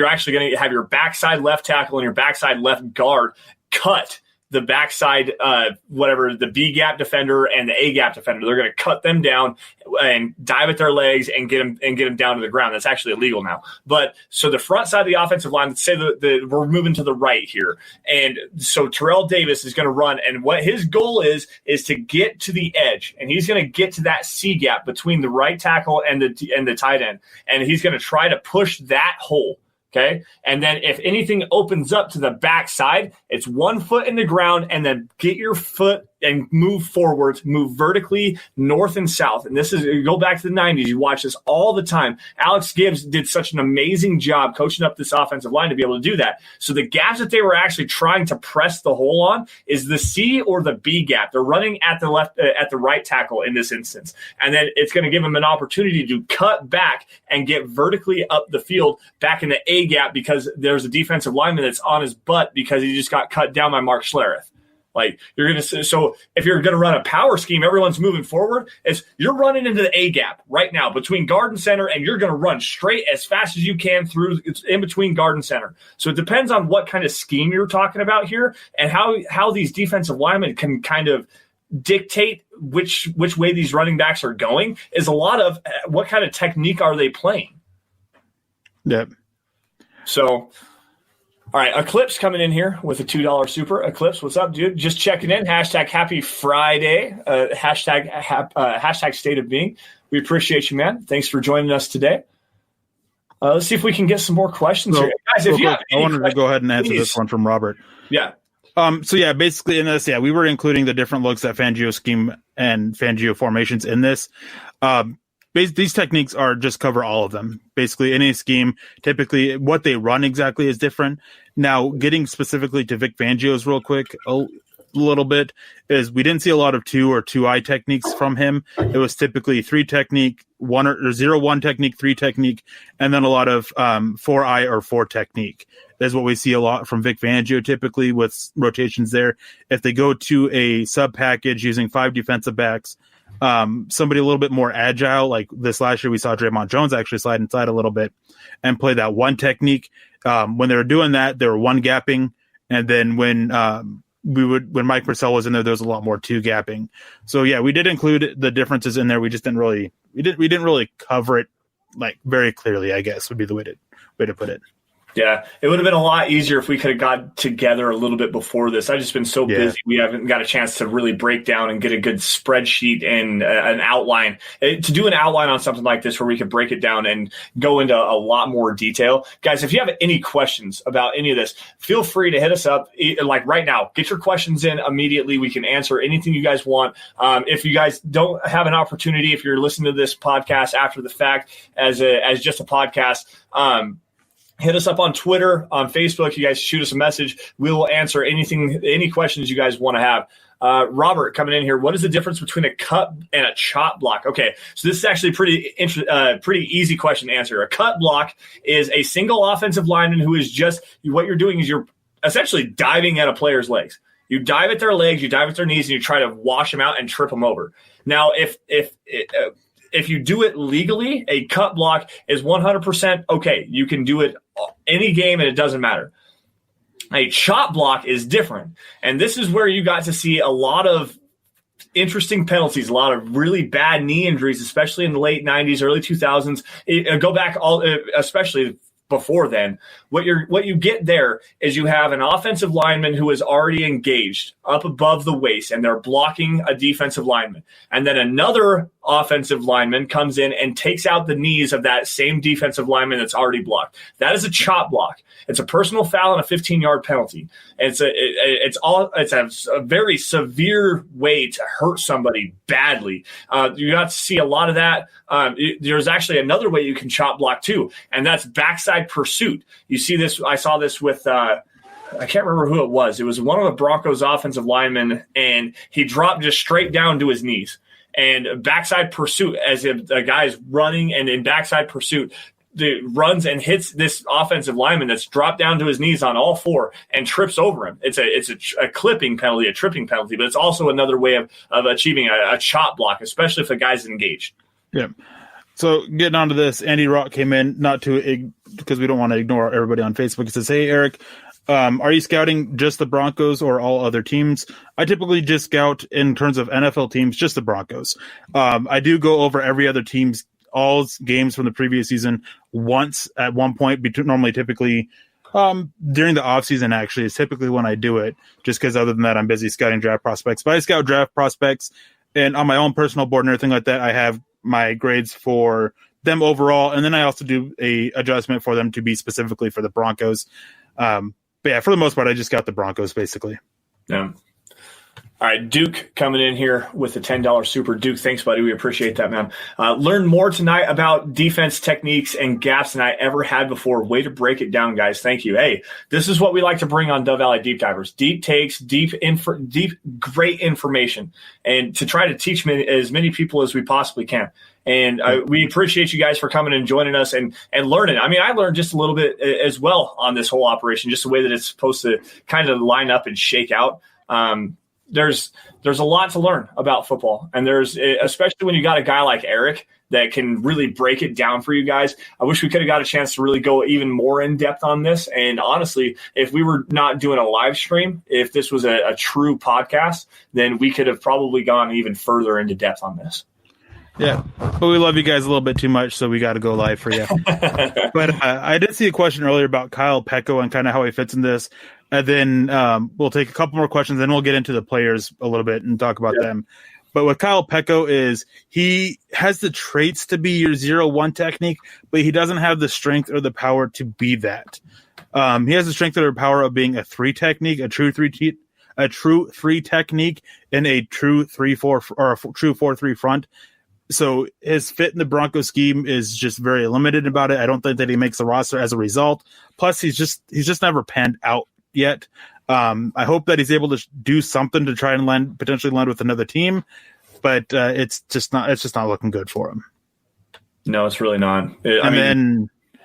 actually going to have your backside left tackle and your backside left guard cut the backside, the B gap defender and the A gap defender. They're going to cut them down and dive at their legs and get them down to the ground. That's actually illegal now. But so the front side of the offensive line, let's say we're moving to the right here. And so Terrell Davis is going to run. And what his goal is to get to the edge. And he's going to get to that C gap between the right tackle and the tight end. And he's going to try to push that hole. Okay. And then if anything opens up to the backside, it's 1 foot in the ground, and then get your foot and move forwards, move vertically north and south. And this is, you go back to the 90s, you watch this all the time. Alex Gibbs did such an amazing job coaching up this offensive line to be able to do that. So the gaps that they were actually trying to press the hole on is the C or the B gap. They're running at the left, at the right tackle in this instance. And then it's going to give them an opportunity to cut back and get vertically up the field back in the A gap, because there's a defensive lineman that's on his butt because he just got cut down by Mark Schlereth. Like, you're going to, so if you're going to run a power scheme, everyone's moving forward. You're running into the A gap right now between guard and center, and you're going to run straight as fast as you can through. It's in between guard and center. So it depends on what kind of scheme you're talking about here, and how these defensive linemen can kind of dictate which way these running backs are going. Is a lot of what kind of technique are they playing. Yep. So All right, Eclipse coming in here with a $2 super. Eclipse, what's up, dude? Just checking in. Hashtag Happy Friday. Hashtag State of Being. We appreciate you, man. Thanks for joining us today. Let's see if we can get some more questions here. Guys, if you have I wanted to go ahead and answer this one from Robert. Yeah. Basically in this, we were including the different looks at Fangio scheme and Fangio formations in this. These techniques are just cover all of them. Basically, any scheme, typically what they run exactly is different. Now, getting specifically to Vic Fangio's real quick, a little bit, is we didn't see a lot of 2 or 2-eye techniques from him. It was typically 3 technique, 1 or 0-1 technique, 3 technique, and then a lot of 4-eye or 4 technique. That's what we see a lot from Vic Fangio typically with rotations there. If they go to a sub package using 5 defensive backs, somebody a little bit more agile, like this last year we saw Draymond Jones actually slide inside a little bit and play that 1 technique. When they were doing that, they were 1 gapping, and then when Mike Purcell was in there was a lot more 2 gapping. So we did include the differences in there. We just didn't really cover it like very clearly, I guess would be the way to put it. Yeah, it would have been a lot easier if we could have got together a little bit before this. I've just been so busy. We haven't got a chance to really break down and get a good spreadsheet and an outline. To do an outline on something like this where we could break it down and go into a lot more detail. Guys, if you have any questions about any of this, feel free to hit us up like right now. Get your questions in immediately. We can answer anything you guys want. If you guys don't have an opportunity, if you're listening to this podcast after the fact as just a podcast, hit us up on Twitter, on Facebook. You guys shoot us a message. We will answer any questions you guys want to have. Robert coming in here. What is the difference between a cut and a chop block? Okay, so this is actually pretty easy question to answer. A cut block is a single offensive lineman who is what you're doing is you're essentially diving at a player's legs. You dive at their legs, you dive at their knees, and you try to wash them out and trip them over. Now, if you do it legally, a cut block is 100% okay. You can do it any game and it doesn't matter. A chop block is different. And this is where you got to see a lot of interesting penalties, a lot of really bad knee injuries, especially in the late 90s, early 2000s. Go back especially before then. What you get there is you have an offensive lineman who is already engaged up above the waist, and they're blocking a defensive lineman. And then another offensive lineman comes in and takes out the knees of that same defensive lineman that's already blocked. That is a chop block. It's a personal foul and a 15-yard penalty. It's a very severe way to hurt somebody badly. You got to see a lot of that. There's actually another way you can chop block too, and that's backside pursuit. You see this. I saw this with I can't remember who it was. It was one of the Broncos offensive linemen, and he dropped just straight down to his knees. And backside pursuit, as if a guy's running, and in backside pursuit, runs and hits this offensive lineman that's dropped down to his knees on all 4 and trips over him. It's a clipping penalty, a tripping penalty, but it's also another way of achieving a chop block, especially if the guy's engaged. Yeah. So getting onto this, Andy Rock came in, because we don't want to ignore everybody on Facebook. He says, "Hey, Eric, are you scouting just the Broncos or all other teams?" I typically just scout in terms of NFL teams, just the Broncos. I do go over every other team's all games from the previous season once at one point, typically during the offseason, actually, is typically when I do it, just because other than that, I'm busy scouting draft prospects. But I scout draft prospects, and on my own personal board and everything like that, I have my grades for them overall, and then I also do a adjustment for them to be specifically for the Broncos. But yeah, for the most part, I just got the Broncos basically. Yeah. All right, Duke coming in here with a $10 super. Duke, thanks, buddy. We appreciate that, man. Learn more tonight about defense techniques and gaps than I ever had before. Way to break it down, guys. Thank you. Hey, this is what we like to bring on Dove Valley Deep Divers. Deep takes, great information, and to try to teach as many people as we possibly can. And we appreciate you guys for coming and joining us and learning. I mean, I learned just a little bit as well on this whole operation, just the way that it's supposed to kind of line up and shake out. There's a lot to learn about football, and especially when you got a guy like Erick that can really break it down for you guys. I wish we could have got a chance to really go even more in depth on this. And honestly, if we were not doing a live stream, if this was a true podcast, then we could have probably gone even further into depth on this. Yeah, but we love you guys a little bit too much, so we got to go live for you. But I did see a question earlier about Kyle Pecco and kind of how he fits in this. And then we'll take a couple more questions, then we'll get into the players a little bit and talk about them. But with Kyle Pecco is he has the traits to be your 0-1 technique, but he doesn't have the strength or the power to be that. He has the strength or the power of being a 3 technique, a true 3 technique, and a true 3-4 or a true 4-3 front. So his fit in the Bronco scheme is just very limited about it. I don't think that he makes the roster as a result. Plus, he's just never panned out yet. I hope that he's able to do something to try and potentially land with another team, but it's just not looking good for him. No, it's really not.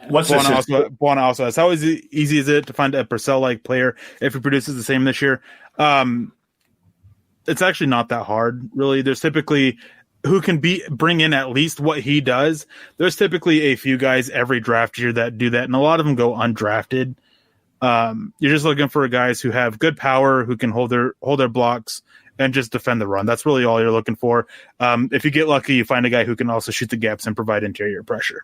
What's Buona also asks, how easy is it to find a Purcell-like player if he produces the same this year? It's actually not that hard, really. There's typically who can bring in at least what he does. There's typically a few guys every draft year that do that, and a lot of them go undrafted. You're just looking for guys who have good power, who can hold their blocks and just defend the run. That's really all you're looking for. If you get lucky, you find a guy who can also shoot the gaps and provide interior pressure.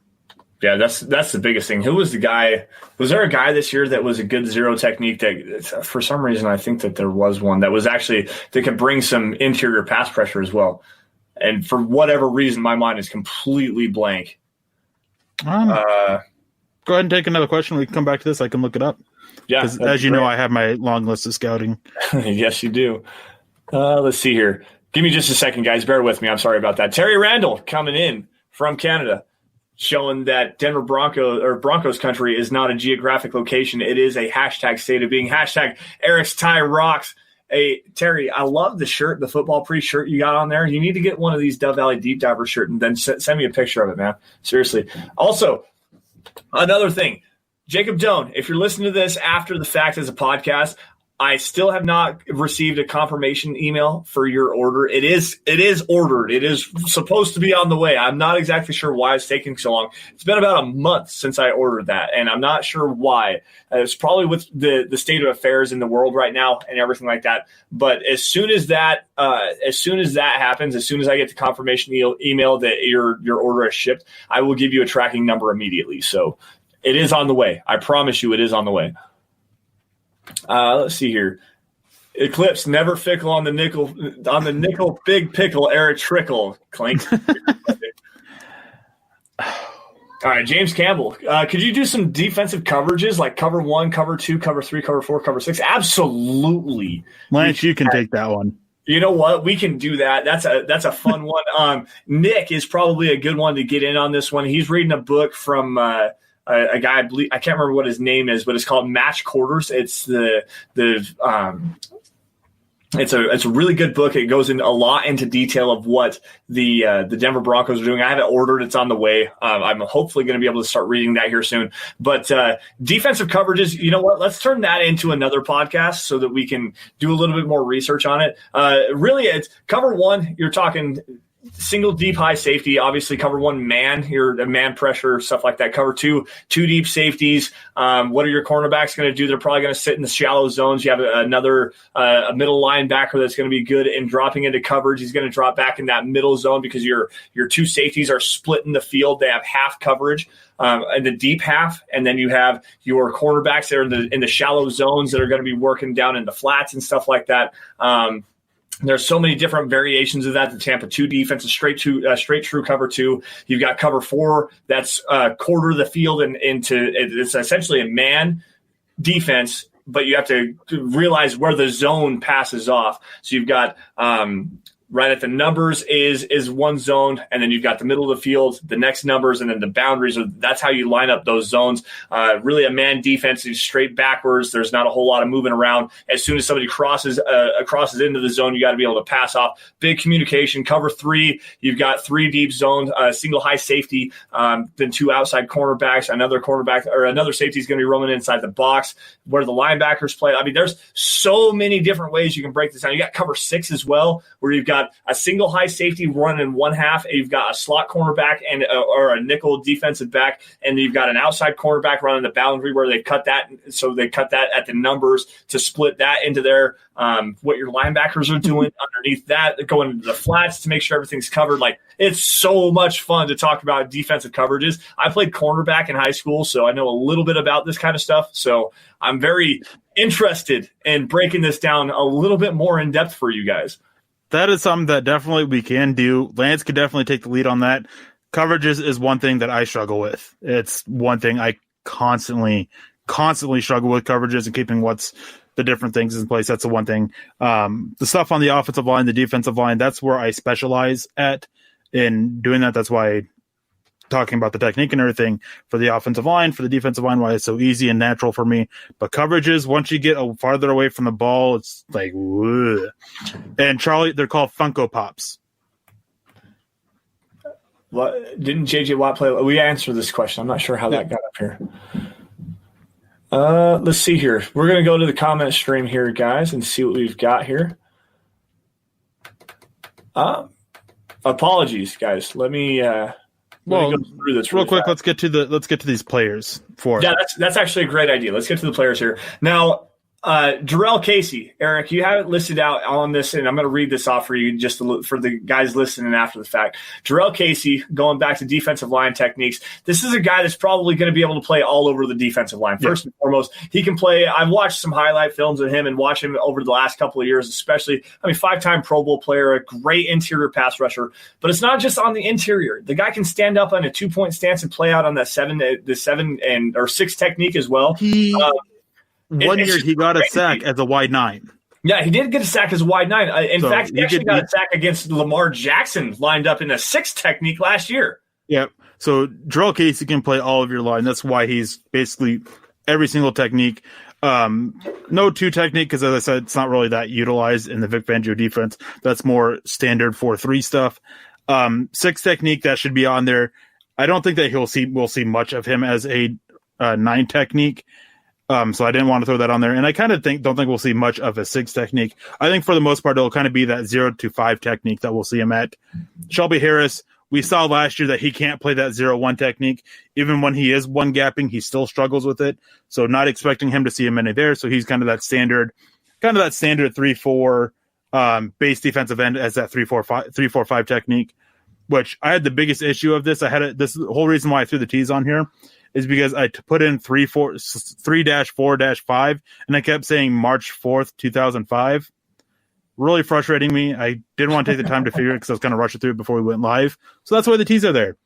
Yeah, that's the biggest thing. Who was the guy? Was there a guy this year that was a good 0 technique that for some reason I think that there was one that was actually that could bring some interior pass pressure as well. And for whatever reason, my mind is completely blank. Go ahead and take another question. We can come back to this. I can look it up. Yeah, because as you know, I have my long list of scouting. Yes, you do. Let's see here. Give me just a second, guys. Bear with me. I'm sorry about that. Terry Randall coming in from Canada, showing that Denver Broncos country is not a geographic location. It is a hashtag state of being. Hashtag Erick's Tie Rocks. Hey, Terry, I love the shirt, the football pre-shirt you got on there. You need to get one of these Dove Valley Deep Diver shirt and then send me a picture of it, man. Seriously. Also, another thing, Jacob Doan, if you're listening to this after the fact as a podcast, I still have not received a confirmation email for your order. It is ordered. It is supposed to be on the way. I'm not exactly sure why it's taking so long. It's been about a month since I ordered that, and I'm not sure why. It's probably with the state of affairs in the world right now and everything like that. But as soon as that happens, as soon as I get the confirmation email that your order is shipped, I will give you a tracking number immediately. So it is on the way. I promise you, it is on the way. Let's see here. Eclipse never fickle on the nickel big pickle. Erick Trickel clink. All right, James Campbell. Could you do some defensive coverages like cover 1, cover 2, cover 3, cover 4, cover 6? Absolutely. Lance, you can take that one. You know what? We can do that. That's a fun one. Nick is probably a good one to get in on this one. He's reading a book from a guy, I can't remember what his name is, but it's called Match Quarters. It's it's a really good book. It goes a lot into detail of what the Denver Broncos are doing. I have it ordered. It's on the way. I'm hopefully going to be able to start reading that here soon. But defensive coverages, you know what? Let's turn that into another podcast so that we can do a little bit more research on it. Really, it's cover 1. You're talking single deep high safety, obviously cover 1 man, your man pressure, stuff like that. Cover 2 deep safeties. What are your cornerbacks going to do? They're probably going to sit in the shallow zones. You have another a middle linebacker that's going to be good in dropping into coverage. He's going to drop back in that middle zone because your 2 safeties are split in the field. They have half coverage. In the deep half, and then you have your cornerbacks that are in the shallow zones that are going to be working down in the flats and stuff like that. There's so many different variations of that. The Tampa 2 defense is straight true cover 2. You've got cover 4 that's quarter the field and it's essentially a man defense, but you have to realize where the zone passes off. So you've got right at the numbers is one zone, and then you've got the middle of the field, the next numbers, and then the boundaries. That's how you line up those zones. Really a man defense is straight backwards. There's not a whole lot of moving around. As soon as somebody crosses into the zone, you got to be able to pass off. Big communication. Cover 3, you've got 3 deep zone, single high safety, then 2 outside cornerbacks, another cornerback or another safety is going to be roaming inside the box where the linebackers play. I mean, there's so many different ways you can break this down. You got cover 6 as well, where you've got got a single high safety running one half, and you've got a slot cornerback or a nickel defensive back, and you've got an outside cornerback running the boundary where they cut that. So they cut that at the numbers to split that into their what your linebackers are doing underneath that, going into the flats to make sure everything's covered. Like, it's so much fun to talk about defensive coverages. I played cornerback in high school, so I know a little bit about this kind of stuff. So I'm very interested in breaking this down a little bit more in depth for you guys. That is something that definitely we can do. Lance could definitely take the lead on that. Coverages is one thing that I struggle with. It's one thing I constantly struggle with, coverages and keeping what's the different things in place. That's the one thing. The stuff on the offensive line, the defensive line, that's where I specialize at in doing that. That's why talking about the technique and everything for the offensive line, for the defensive line, why it's so easy and natural for me. But coverages, once you get farther away from the ball, it's like, ugh. And Charlie, they're called Funko Pops. What, didn't JJ Watt play? We answered this question. I'm not sure how that got up here. Let's see here. We're going to go to the comment stream here, guys, and see what we've got here. Apologies, guys. Let me go through this real quick. fast. Let's get to these players for Yeah, that's actually a great idea. Let's get to the players here. Now, Jarrell Casey, Eric, you have it listed out on this, and I'm going to read this off for you just for the guys listening after the fact. Jarrell Casey, going back to defensive line techniques, this is a guy that's probably going to be able to play all over the defensive line. First and foremost, he can play. I've watched some highlight films of him and watched him over the last couple of years, especially. I mean, 5-time Pro Bowl player, a great interior pass rusher. But it's not just on the interior. The guy can stand up on a 2-point stance and play out on that 7 or 6 technique as well. One year he got a sack as a wide 9. Yeah, he did get a sack as a wide 9. In fact, he actually got a sack against Lamar Jackson lined up in a 6 technique last year. Yep. So Jarrell Casey can play all of your line. That's why he's basically every single technique. No 2 technique because, as I said, it's not really that utilized in the Vic Fangio defense. That's more standard 4-3 stuff. 6 technique, that should be on there. I don't think that we'll see much of him as a 9 technique. So I didn't want to throw that on there. And I kind of don't think we'll see much of a 6 technique. I think for the most part, it'll kind of be that 0 to 5 technique that we'll see him at. Shelby Harris, we saw last year that he can't play that 0-1 technique. Even when he is one gapping, he still struggles with it. So not expecting him to see him any there. So he's kind of that standard 3-4 base defensive end as that 3-4-5 technique, which I had the biggest issue of this. This is the whole reason why I threw the T's on here. Is because I put in 3-4-5, and I kept saying March 4th, 2005. Really frustrating me. I didn't want to take the time to figure it because I was kind of rushing through it before we went live. So that's why the T's are there.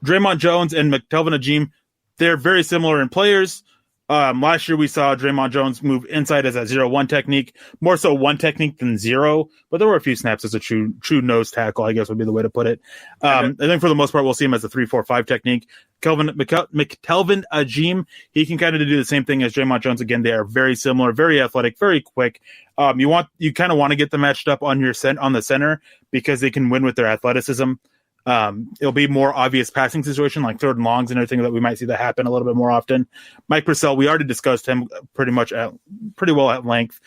Draymond Jones and McTelvin Agim, they're very similar in players. Last year we saw Draymond Jones move inside as a 0-1 technique, more so 1 technique than 0, but there were a few snaps as a true nose tackle, I guess would be the way to put it. I think for the most part we'll see him as a 3-4-5 technique. McTelvin Agim, he can kind of do the same thing as Draymond Jones. Again, they are very similar, very athletic, very quick. You kind of want to get them matched up on the center because they can win with their athleticism. It'll be more obvious passing situation like 3rd and longs and everything that we might see that happen a little bit more often. Mike Purcell, we already discussed him pretty well at length.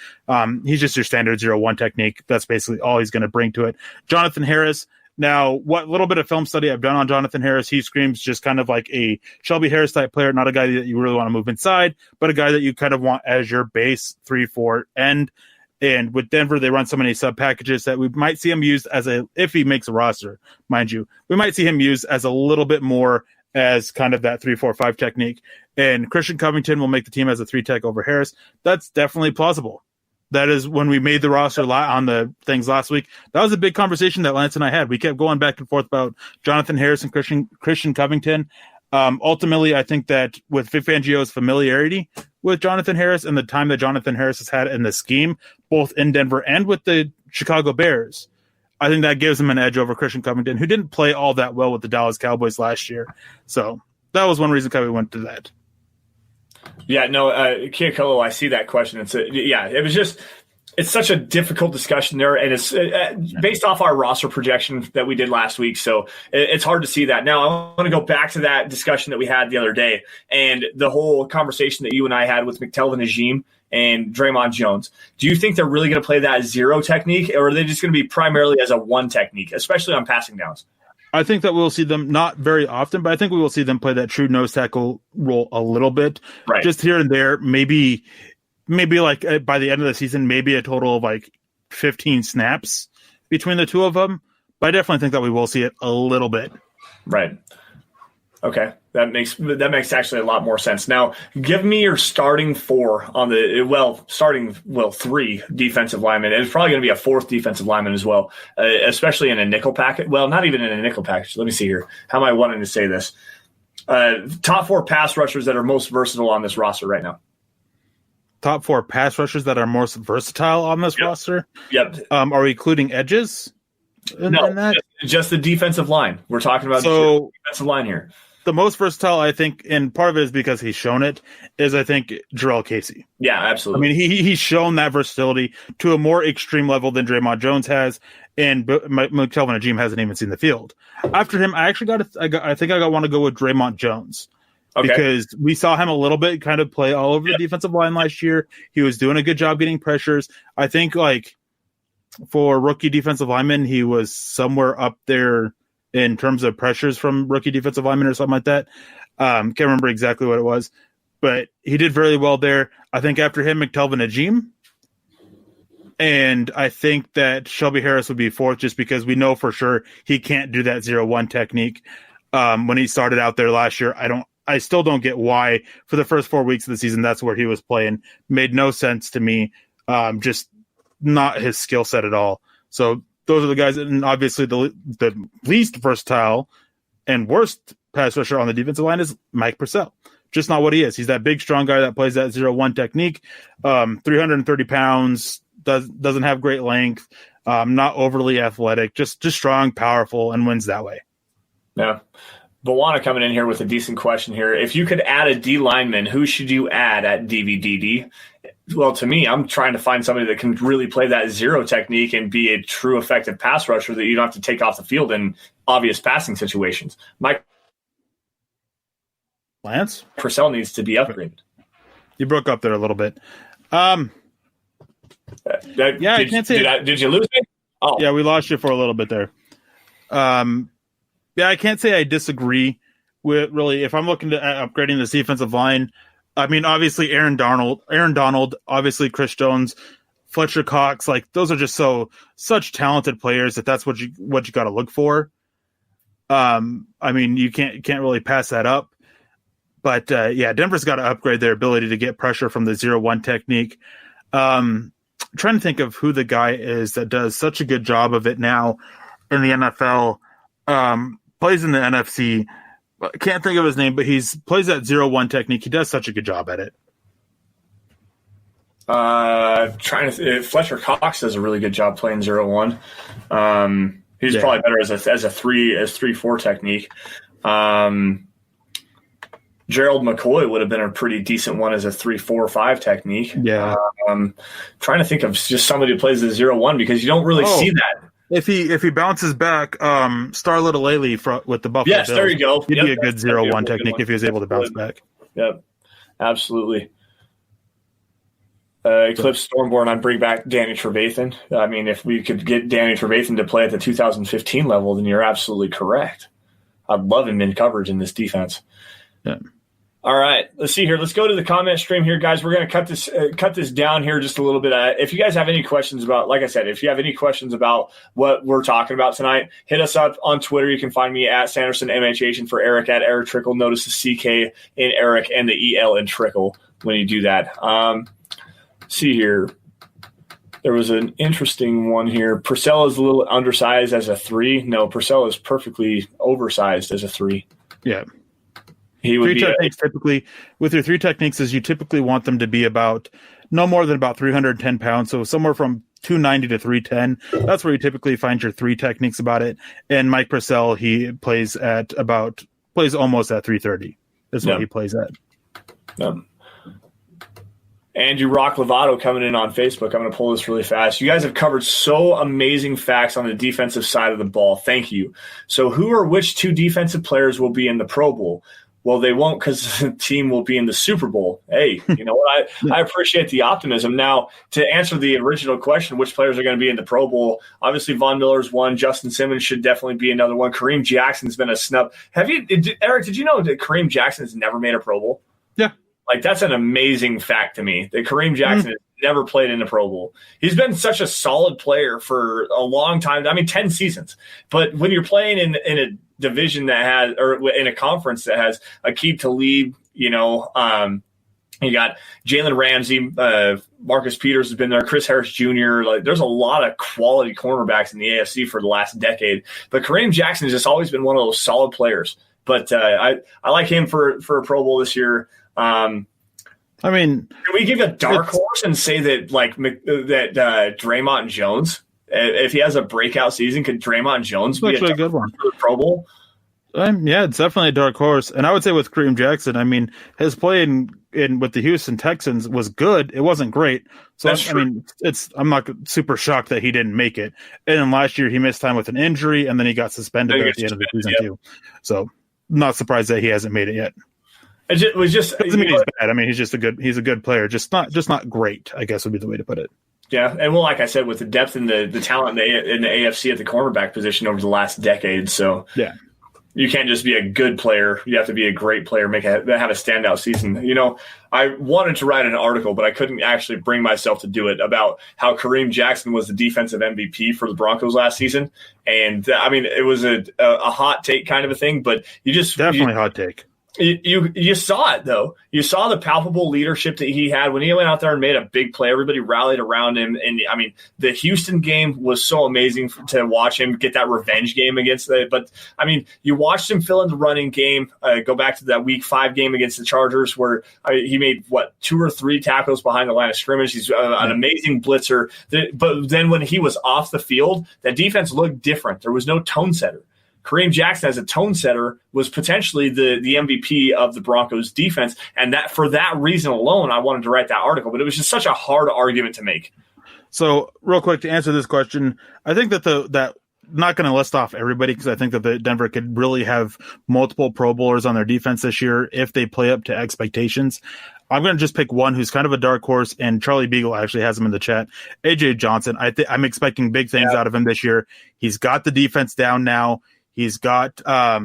He's just your standard 0-1 technique. That's basically all he's going to bring to it. Jonathan Harris. Now, what little bit of film study I've done on Jonathan Harris, he screams just kind of like a Shelby Harris type player, not a guy that you really want to move inside, but a guy that you kind of want as your base 3-4 end. And with Denver, they run so many sub packages that we might see him used if he makes a roster, mind you, we might see him used as a little bit more as kind of that 3-4-5 technique. And Christian Covington will make the team as a 3-tech over Harris. That's definitely plausible. That is when we made the roster on the things last week. That was a big conversation that Lance and I had. We kept going back and forth about Jonathan Harris and Christian Covington. Ultimately, I think that with Vic Fangio's familiarity with Jonathan Harris and the time that Jonathan Harris has had in the scheme, both in Denver and with the Chicago Bears, I think that gives him an edge over Christian Covington, who didn't play all that well with the Dallas Cowboys last year. So that was one reason we went to that. Yeah, no, Kiakolo, I see that question. It's such a difficult discussion there, and it's based off our roster projection that we did last week, so it's hard to see that. Now, I want to go back to that discussion that we had the other day and the whole conversation that you and I had with McTelvin Agim and Draymond Jones. Do you think they're really going to play that zero technique, or are they just going to be primarily as a one technique, especially on passing downs? I think that we'll see them not very often, but I think we will see them play that true nose tackle role a little bit, right? Just here and there. Maybe like by the end of the season, maybe a total of like 15 snaps between the two of them. But I definitely think that we will see it a little bit. Right. Okay. That makes actually a lot more sense. Now, give me your starting four on three defensive linemen. And it's probably going to be a fourth defensive lineman as well, especially in a nickel package. Well, not even in a nickel package. Let me see here. How am I wanting to say this? Top four pass rushers that are most versatile on this roster right now. Top four pass rushers that are most versatile on this roster? Yep. Are we including edges? In that? Just the defensive line. We're talking about the defensive line here. The most versatile, I think, and part of it is because he's shown it, is I think Jarrell Casey. Yeah, absolutely. I mean, he's shown that versatility to a more extreme level than Draymond Jones has, and McTelvin Ajim hasn't even seen the field. After him, I think I want to go with Draymond Jones. Okay. Because we saw him a little bit kind of play all over the defensive line last year. He was doing a good job getting pressures. I think, like, for rookie defensive linemen, he was somewhere up there in terms of pressures from rookie defensive linemen or something like that. Can't remember exactly what it was, but he did very well there. I think after him, McTelvin Ajim. And I think that Shelby Harris would be fourth just because we know for sure he can't do that 0-1 technique. When he started out there last year, I still don't get why for the first 4 weeks of the season, that's where he was playing. Made no sense to me. Just not his skill set at all. So those are the guys, and obviously the least versatile and worst pass rusher on the defensive line is Mike Purcell. Just not what he is. He's that big, strong guy that plays that 0-1 technique. 330 pounds, doesn't have great length, not overly athletic, just strong, powerful, and wins that way. Yeah. Bawana coming in here with a decent question here. If you could add a D lineman, who should you add at DVDD? Well, to me, I'm trying to find somebody that can really play that zero technique and be a true effective pass rusher that you don't have to take off the field in obvious passing situations. Mike Lance Purcell needs to be upgraded. You broke up there a little bit. I can't say. Did you lose me? Oh, yeah, we lost you for a little bit there. I can't say I disagree with really. If I'm looking to upgrading this defensive line, I mean, obviously Aaron Donald, obviously Chris Jones, Fletcher Cox, like those are just such talented players that's what you got to look for. I mean, you can't really pass that up. But Denver's got to upgrade their ability to get pressure from the 0-1 technique. Trying to think of who the guy is that does such a good job of it now in the NFL. Plays in the NFC. Can't think of his name, but plays that 0-1 technique. He does such a good job at it. Fletcher Cox does a really good job playing 0-1. He's probably better as a 3-4 technique. Gerald McCoy would have been a pretty decent one as a 3-4-5 technique. Yeah. Trying to think of just somebody who plays the 0-1 because you don't really see that. If he bounces back, Starlet Alele with the Buffalo Bills, there you go. He'd be a good 0-1 technique if he was able to bounce back. Yep, absolutely. Eclipse Stormborn, I'd bring back Danny Trevathan. I mean, if we could get Danny Trevathan to play at the 2015 level, then you're absolutely correct. I'd love him in coverage in this defense. Yeah. All right, let's see here. Let's go to the comment stream here, guys. We're going to cut this down here just a little bit. If you guys have any questions about, like I said, if you have any questions about what we're talking about tonight, hit us up on Twitter. You can find me at Sanderson MHH, and for Eric at Erick Trickel. Notice the CK in Eric and the EL in Trickel when you do that. See here. There was an interesting one here. Purcell is a little undersized as a 3. No, Purcell is perfectly oversized as a 3. Yeah. He would three techniques typically with your 3 techniques is you typically want them to be about no more than about 310 pounds. So somewhere from 290 to 310. That's where you typically find your 3 techniques about it. And Mike Purcell, he plays almost at 330. That's what he plays at. Andrew Rock Lovato coming in on Facebook. I'm going to pull this really fast. You guys have covered so amazing facts on the defensive side of the ball. Thank you. So who or which 2 defensive players will be in the Pro Bowl? Well, they won't because the team will be in the Super Bowl. Hey, you know what? I appreciate the optimism. Now, to answer the original question, which players are going to be in the Pro Bowl? Obviously, Von Miller's one. Justin Simmons should definitely be another one. Kareem Jackson's been a snub. Eric, did you know that Kareem Jackson has never made a Pro Bowl? Yeah. Like, that's an amazing fact to me that Kareem Jackson has never played in the Pro Bowl. He's been such a solid player for a long time. I mean, 10 seasons. But when you're playing in a division that has, or in a conference that has Aqib Talib, you know, you got Jalen Ramsey, Marcus Peters has been there, Chris Harris Jr. Like, there's a lot of quality cornerbacks in the AFC for the last decade. But Kareem Jackson has just always been one of those solid players. But I like him for a Pro Bowl this year. I mean, can we give a dark horse and say that Draymond Jones, if he has a breakout season, could Draymond Jones be a good one for the Pro Bowl? Yeah, it's definitely a dark horse. And I would say with Kareem Jackson, I mean, his play in with the Houston Texans was good. It wasn't great. So, I mean, I'm not super shocked that he didn't make it. And then last year he missed time with an injury, and then he got suspended at the end of the season too. So, not surprised that he hasn't made it yet. It was just. Doesn't mean he's bad. I mean, he's a good player. Just not great, I guess would be the way to put it. Yeah, and well, like I said, with the depth and the talent in the AFC at the cornerback position over the last decade, so yeah, you can't just be a good player. You have to be a great player, have a standout season. You know, I wanted to write an article, but I couldn't actually bring myself to do it about how Kareem Jackson was the defensive MVP for the Broncos last season. And I mean, it was a hot take kind of a thing, but definitely hot take. You saw it, though. You saw the palpable leadership that he had when he went out there and made a big play. Everybody rallied around him. And, I mean, the Houston game was so amazing to watch him get that revenge game against it. But, I mean, you watched him fill in the running game, go back to that Week 5 game against the Chargers where he made, 2 or 3 tackles behind the line of scrimmage. He's an amazing blitzer. But then when he was off the field, that defense looked different. There was no tone setter. Kareem Jackson as a tone setter was potentially the MVP of the Broncos defense. And that for that reason alone, I wanted to write that article, but it was just such a hard argument to make. So real quick to answer this question, I think that that not going to list off everybody because I think that the Denver could really have multiple Pro Bowlers on their defense this year if they play up to expectations. I'm going to just pick one who's kind of a dark horse, and Charlie Beagle actually has him in the chat. AJ Johnson, I'm expecting big things out of him this year. He's got the defense down now. He's got got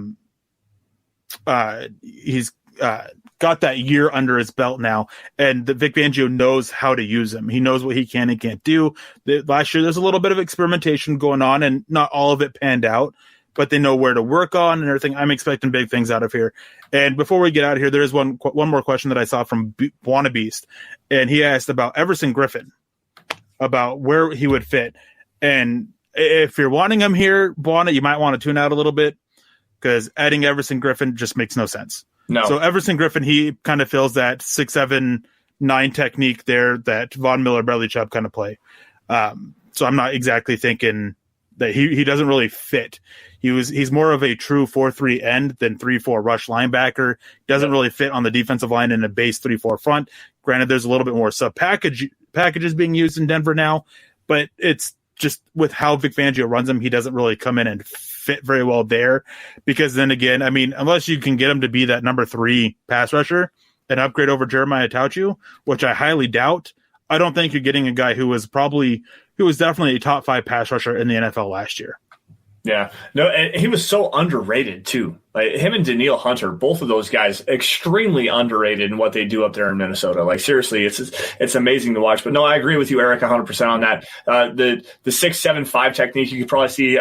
that year under his belt now, and Vic Fangio knows how to use him. He knows what he can and can't do. Last year, there's a little bit of experimentation going on, and not all of it panned out, but they know where to work on and everything. I'm expecting big things out of here. And before we get out of here, there is one more question that I saw from Wannabeast, and he asked about Everson Griffin, about where he would fit. And if you're wanting him here, Buana, you might want to tune out a little bit because adding Everson Griffin just makes no sense. No. So Everson Griffin, he kind of fills that 6'7", 9 technique there that Von Miller, Bradley Chubb kind of play. So I'm not exactly thinking that he doesn't really fit. He's more of a true 4-3 end than 3-4 rush linebacker. Doesn't really fit on the defensive line in a base 3-4 front. Granted, there's a little bit more sub packages being used in Denver now, but it's just with how Vic Fangio runs him, he doesn't really come in and fit very well there. Because then again, I mean, unless you can get him to be that number 3 pass rusher and upgrade over Jeremiah Tauchu, which I highly doubt, I don't think you're getting a guy who was definitely a top 5 pass rusher in the NFL last year. Yeah, no, and he was so underrated too. Like him and Daniil Hunter, both of those guys, extremely underrated in what they do up there in Minnesota. Like seriously, it's amazing to watch. But no, I agree with you, Eric, 100% on that. The 6-7-5 technique, you could probably see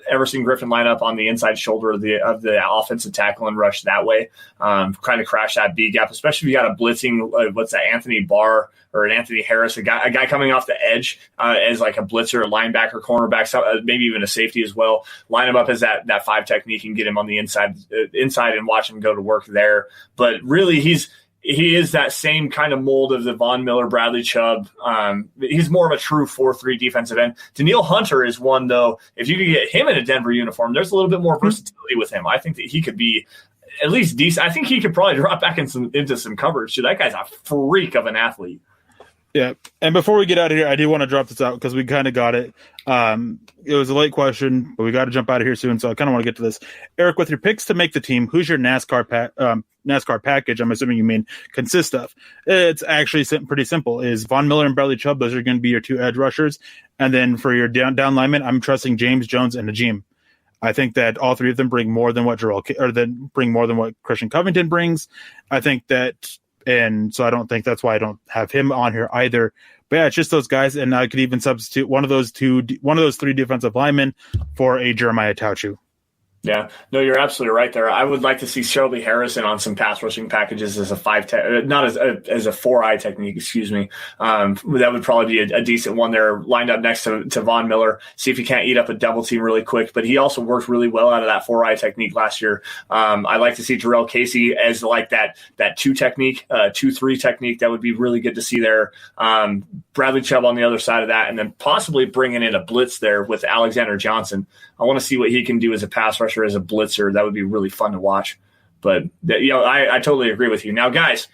Everson Griffin line up on the inside shoulder of the offensive tackle and rush that way, kind of crash that B gap, especially if you got a blitzing Anthony Barr or an Anthony Harris, a guy coming off the edge as like a blitzer, a linebacker, cornerback, maybe even a safety as well. Line him up as that 5 technique and get him on the inside and watch him go to work there. But really, he is that same kind of mold of the Von Miller, Bradley Chubb. He's more of a true 4-3 defensive end. Daniil Hunter is one, though. If you could get him in a Denver uniform, there's a little bit more versatility with him. I think that he could be at least decent. I think he could probably drop back into some coverage. That guy's a freak of an athlete. Yeah, and before we get out of here, I do want to drop this out because we kind of got it. It was a late question, but we got to jump out of here soon, so I kind of want to get to this. Eric, with your picks to make the team, who's your NASCAR package? I'm assuming you mean consist of. It's actually pretty simple. Is Von Miller and Bradley Chubb? Those are going to be your two edge rushers, and then for your down linemen, I'm trusting James Jones and Najim. I think that all three of them bring more than what Christian Covington brings. I think that. And so I don't think that's why I don't have him on here either. But yeah, it's just those guys, and I could even substitute one of those three defensive linemen for a Jeremiah Tauchu. Yeah, no, you're absolutely right there. I would like to see Shelby Harrison on some pass rushing packages as a not as a 4-eye technique, excuse me. That would probably be a decent one there, lined up next to Von Miller. See if he can't eat up a double team really quick. But he also worked really well out of that 4-eye technique last year. I'd like to see Jarrell Casey as like that 2 technique, 2-3 technique. That would be really good to see there. Bradley Chubb on the other side of that, and then possibly bringing in a blitz there with Alexander Johnson. I want to see what he can do as a pass rusher, as a blitzer. That would be really fun to watch. But, I totally agree with you. Now, guys,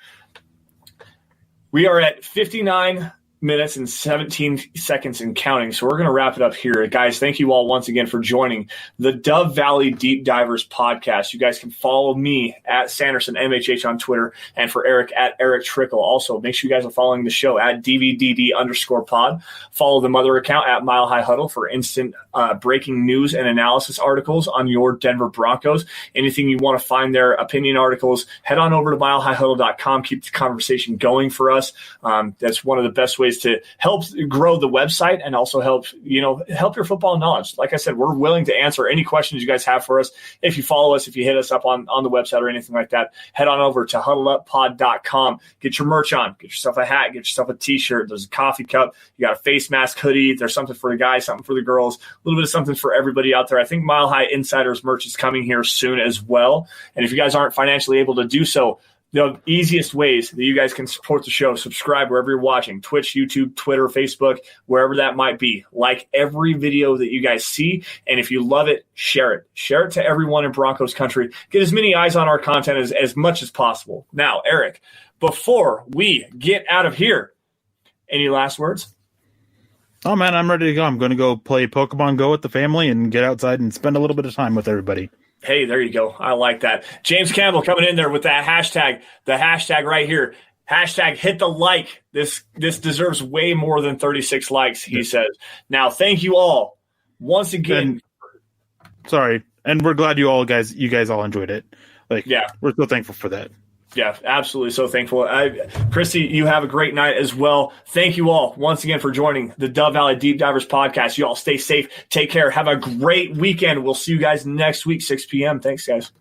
we are at 59 minutes and 17 seconds and counting, so we're going to wrap it up here. Guys, thank you all once again for joining the Dove Valley Deep Divers podcast. You guys can follow me at Sanderson MHH on Twitter, and for Eric at Erick Trickel. Also, make sure you guys are following the show at DVDD_pod. Follow the mother account at Mile High Huddle for instant breaking news and analysis articles on your Denver Broncos. Anything you want to find there, opinion articles, head on over to milehighhuddle.com. Keep the conversation going for us. That's one of the best ways to help grow the website and also help your football knowledge. Like I said, we're willing to answer any questions you guys have for us. If you follow us, if you hit us up on the website or anything like that, head on over to huddleuppod.com. Get your merch on. Get yourself a hat. Get yourself a t-shirt. There's a coffee cup. You got a face mask, hoodie. There's something for the guys, something for the girls, a little bit of something for everybody out there. I think Mile High Insiders merch is coming here soon as well. And if you guys aren't financially able to do so, the easiest ways that you guys can support the show, subscribe wherever you're watching, Twitch, YouTube, Twitter, Facebook, wherever that might be. Like every video that you guys see, and if you love it, share it. Share it to everyone in Broncos country. Get as many eyes on our content as much as possible. Now, Eric, before we get out of here, any last words? Oh, man, I'm ready to go. I'm going to go play Pokemon Go with the family and get outside and spend a little bit of time with everybody. Hey, there you go. I like that. James Campbell coming in there with that hashtag, the hashtag right here. Hashtag hit the like. This deserves way more than 36 likes, he says. Now, thank you all once again. Sorry. And we're glad you guys all enjoyed it. Yeah. We're so thankful for that. Yeah, absolutely. So thankful. Christy, you have a great night as well. Thank you all once again for joining the Dove Valley Deep Divers podcast. You all stay safe. Take care. Have a great weekend. We'll see you guys next week, 6 p.m. Thanks, guys.